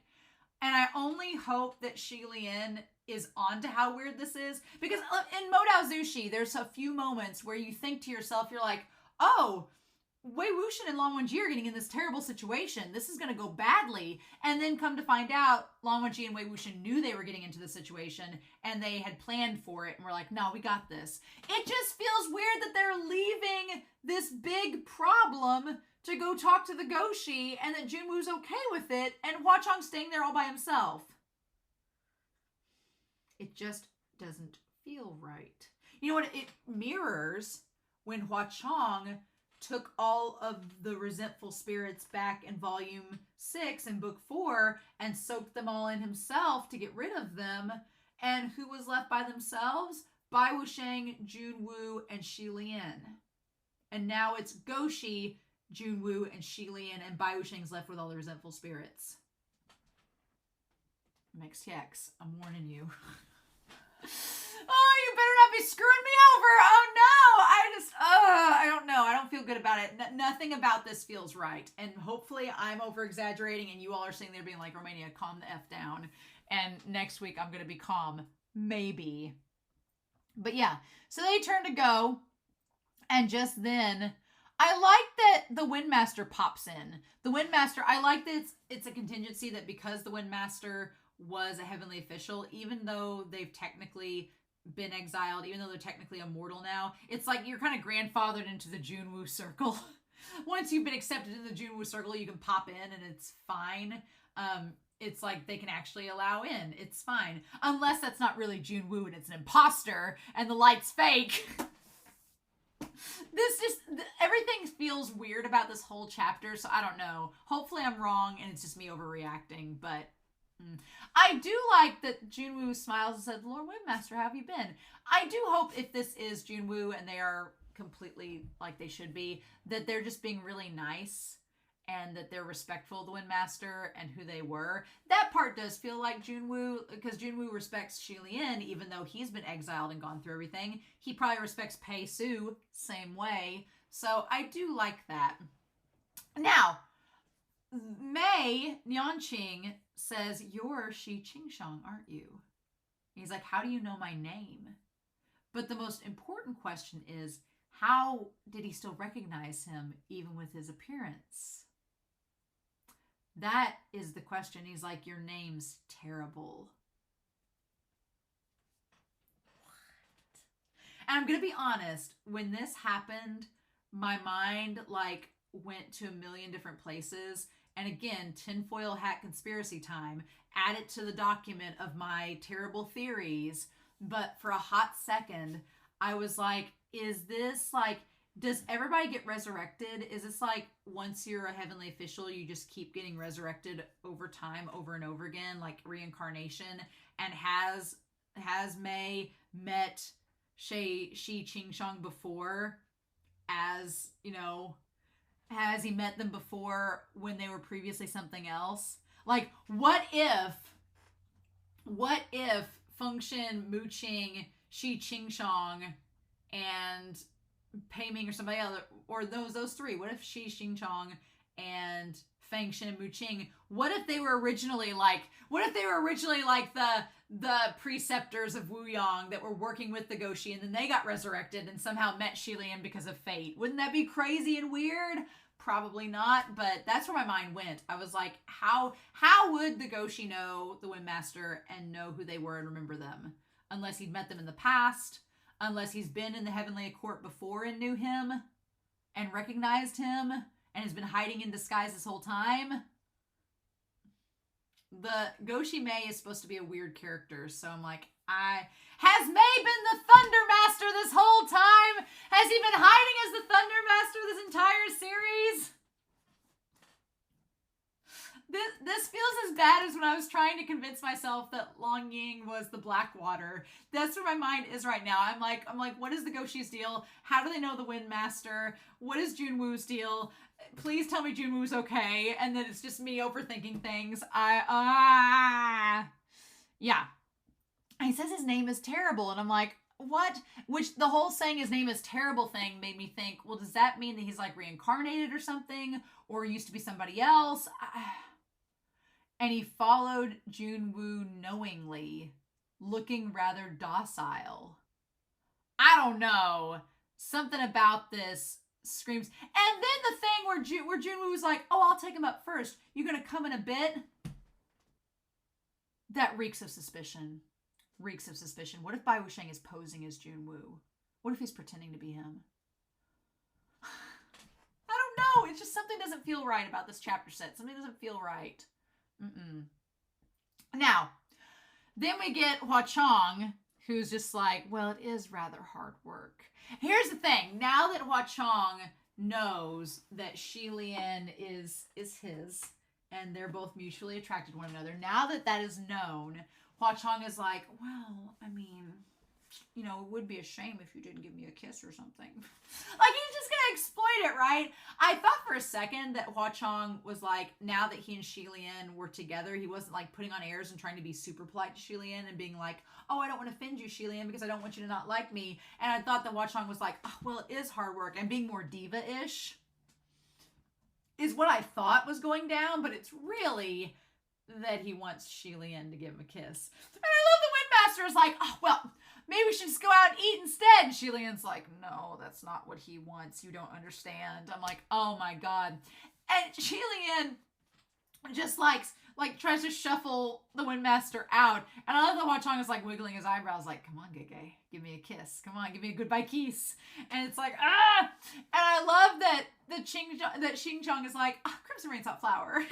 And I only hope that Xi Lian is onto how weird this is. Because in Modao Zushi, there's a few moments where you think to yourself, you're like, oh, Wei Wuxian and Long Wenji are getting in this terrible situation. This is going to go badly. And then come to find out, Long Wenji and Wei Wuxian knew they were getting into the situation and they had planned for it and were like, no, we got this. It just feels weird that they're leaving this big problem to go talk to the Guoshi and that Jun Wu's okay with it and Hua Chong staying there all by himself. It just doesn't feel right. You know what? It mirrors when Hua Chong took all of the resentful spirits back in volume 6 and book 4 and soaked them all in himself to get rid of them. And who was left by themselves? Bai Wuxian, Jun Wu, and Xi Lian. And now it's Guoshi, Jun Wu, and Xi Lian, and Bai Wuxian's left with all the resentful spirits. MXTX, I'm warning you. Oh, you better not be screwing me over. Oh no, I don't know. I don't feel good about it. Nothing about this feels right. And hopefully I'm over exaggerating and you all are sitting there being like, Romania, calm the F down. And next week I'm going to be calm. Maybe. But yeah, so they turn to go. And just then, I like that the Windmaster pops in. The Windmaster, I like that it's a contingency that because the Windmaster was a heavenly official, even though they've technically been exiled, even though they're technically immortal now, it's like you're kind of grandfathered into the Jun Wu circle. Once you've been accepted in the Jun Wu circle, you can pop in and it's fine. It's like they can actually allow in. It's fine. Unless that's not really Jun Wu and it's an imposter and the light's fake. Everything feels weird about this whole chapter, so I don't know. Hopefully I'm wrong and it's just me overreacting, but I do like that Jun Wu smiles and said, Lord Windmaster, how have you been? I do hope if this is Jun Wu and they are completely like they should be, that they're just being really nice and that they're respectful of the Windmaster and who they were. That part does feel like Jun Wu, because Jun Wu respects Xi Lian, even though he's been exiled and gone through everything. He probably respects Pei Su, same way. So I do like that. Now, Mei Nianqing says, you're Shi Qingshang, aren't you? He's like, how do you know my name? But the most important question is, how did he still recognize him even with his appearance? That is the question. He's like, your name's terrible. What? And I'm going to be honest, when this happened, my mind like went to a million different places. And again, tinfoil hat conspiracy time. Add it to the document of my terrible theories. But for a hot second, I was like, is this like, does everybody get resurrected? Is this like, once you're a heavenly official, you just keep getting resurrected over time, over and over again, like reincarnation? And has Mei met Shi Qingshang before? As, you know, has he met them before when they were previously something else? Like, what if Feng Xin, Mu Qing, Shi Qingshang, and Pei Ming or somebody else, or those three, what if Shi Qingshang and Feng Xin and Mu Qing, what if they were originally like the preceptors of Wu Yang that were working with the Guoshi, and then they got resurrected and somehow met Xi Lian because of fate? Wouldn't that be crazy and weird? Probably not, but that's where my mind went. I was like, how would the Guoshi know the Windmaster and know who they were and remember them? Unless he'd met them in the past, unless he's been in the Heavenly Court before and knew him and recognized him and has been hiding in disguise this whole time. The Guoshi Mei is supposed to be a weird character, so I'm like, has Mei been the Thunder Master this whole time? Has he been hiding as the Thunder Master this entire series? This feels as bad as when I was trying to convince myself that Long Ying was the Blackwater. That's where my mind is right now. I'm like, what is the Goshi's deal? How do they know the Windmaster? What is Jun Wu's deal? Please tell me Jun Wu's okay. And then it's just me overthinking things. Yeah. And he says his name is terrible. And I'm like, what? Which the whole saying his name is terrible thing made me think, well, does that mean that he's like reincarnated or something? Or used to be somebody else? And he followed Jun Wu knowingly, looking rather docile. I don't know. Something about this screams. And then the thing where Jun Wu was like, oh, I'll take him up first. You're going to come in a bit? That reeks of suspicion. Reeks of suspicion. What if Bai Wusheng is posing as Jun Wu? What if he's pretending to be him? I don't know. It's just something doesn't feel right about this chapter set. Something doesn't feel right. Now, then we get Hua Chong, who's just like, well, it is rather hard work. Here's the thing. Now that Hua Chong knows that Xi Lian is his, and they're both mutually attracted to one another, now that that is known, Hua Chong is like, well, I mean, you know, it would be a shame if you didn't give me a kiss or something. Like, he's just gonna exploit it, right? I thought for a second that Hua Chong was like, now that he and Xi Lian were together, he wasn't like putting on airs and trying to be super polite to Xi Lian and being like, oh, I don't want to offend you, Xi Lian, because I don't want you to not like me. And I thought that Hua Chong was like, oh, well, it is hard work, and being more diva-ish is what I thought was going down, but it's really that he wants Xi Lian to give him a kiss. And I love the Windmaster is like, oh, well, maybe we should just go out and eat instead. And Xi Lian's like, no, that's not what he wants. You don't understand. I'm like, oh my God. And Xi Lian just like tries to shuffle the Windmaster out. And I love that Hua Chong is like wiggling his eyebrows like, come on, Gege, give me a kiss. Come on, give me a goodbye kiss. And it's like, ah! And I love that Xing Chong is like, oh, Crimson Rain's hot flower.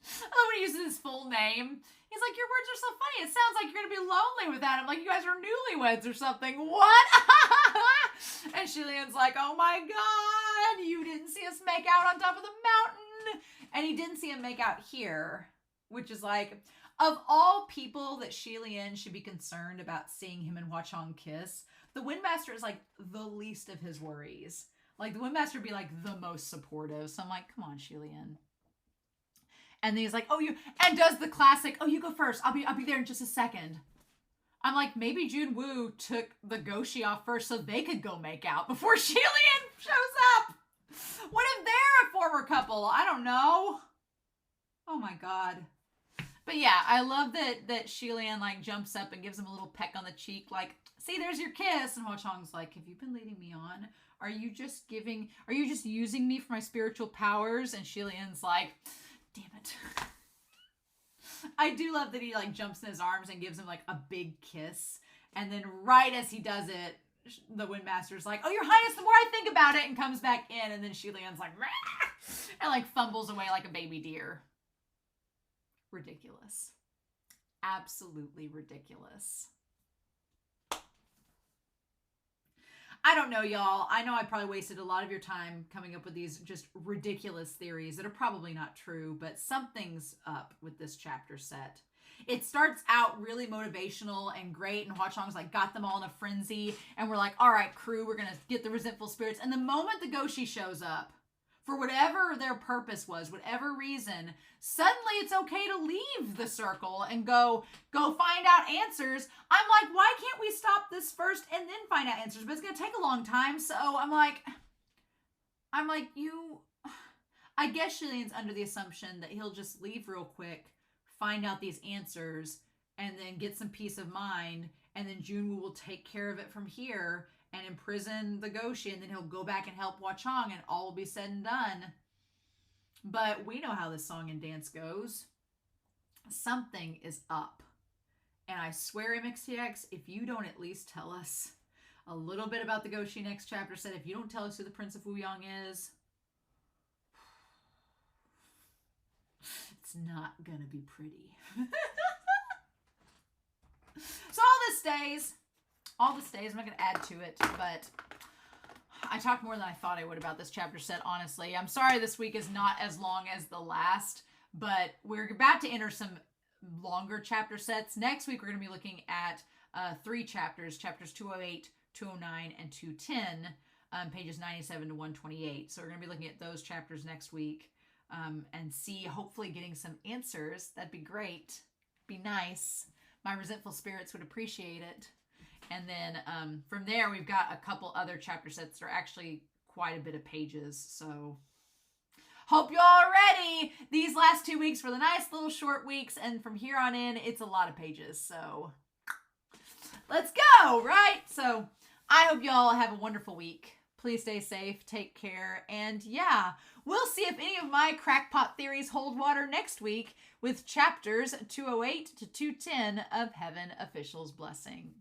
I love when he uses his full name. He's like, your words are so funny. It sounds like you're going to be lonely without him. Like you guys are newlyweds or something. What? And Xi Lian's like, oh my God, you didn't see us make out on top of the mountain. And he didn't see him make out here, which is like, of all people that Xi Lian should be concerned about seeing him and Hua Chong kiss, the Windmaster is like the least of his worries. Like the Windmaster would be like the most supportive. So I'm like, come on, Xi Lian. And then he's like, oh, and does the classic, oh, you go first. I'll be there in just a second. I'm like, maybe Jun Wu took the Guoshi off first so they could go make out before Xi Lian shows up. What if they're a former couple? I don't know. Oh my God. But yeah, I love that Xi Lian like jumps up and gives him a little peck on the cheek, like, see, there's your kiss. And Hua Chong's like, have you been leading me on? Are you just using me for my spiritual powers? And Xi Lian's like, damn it. I do love that he like jumps in his arms and gives him like a big kiss. And then right as he does it, the Windmaster's like, oh, your highness, the more I think about it, and comes back in. And then Xi Lian's like, rah! And like fumbles away like a baby deer. Ridiculous. Absolutely ridiculous. I don't know, y'all. I know I probably wasted a lot of your time coming up with these just ridiculous theories that are probably not true, but something's up with this chapter set. It starts out really motivational and great, and Hua Chong's like got them all in a frenzy, and we're like, all right, crew, we're gonna get the resentful spirits. And the moment the Guoshi shows up, for whatever their purpose was, whatever reason, suddenly it's okay to leave the circle and go find out answers. I'm like, why can't we stop this first and then find out answers? But it's going to take a long time. So I'm like, I guess Xi Lian's under the assumption that he'll just leave real quick, find out these answers, and then get some peace of mind. And then Jun Wu will take care of it from here and imprison the Guoshi, and then he'll go back and help Hua Chong, and all will be said and done. But we know how this song and dance goes. Something is up. And I swear, MXTX, if you don't at least tell us a little bit about the Guoshi next chapter set, if you don't tell us who the Prince of Wuyang is, it's not gonna be pretty. So all this stays, I'm not going to add to it, but I talked more than I thought I would about this chapter set, honestly. I'm sorry this week is not as long as the last, but we're about to enter some longer chapter sets. Next week, we're going to be looking at 3 chapters, chapters 208, 209, and 210, pages 97 to 128. So we're going to be looking at those chapters next week and see, hopefully getting some answers. That'd be great. Be nice. My resentful spirits would appreciate it. And then from there, we've got a couple other chapter sets that are actually quite a bit of pages. So hope you all are ready. These last 2 weeks were the nice little short weeks. And from here on in, it's a lot of pages. So let's go, right? So I hope you all have a wonderful week. Please stay safe, take care, and yeah, we'll see if any of my crackpot theories hold water next week with chapters 208 to 210 of Heaven Official's Blessing.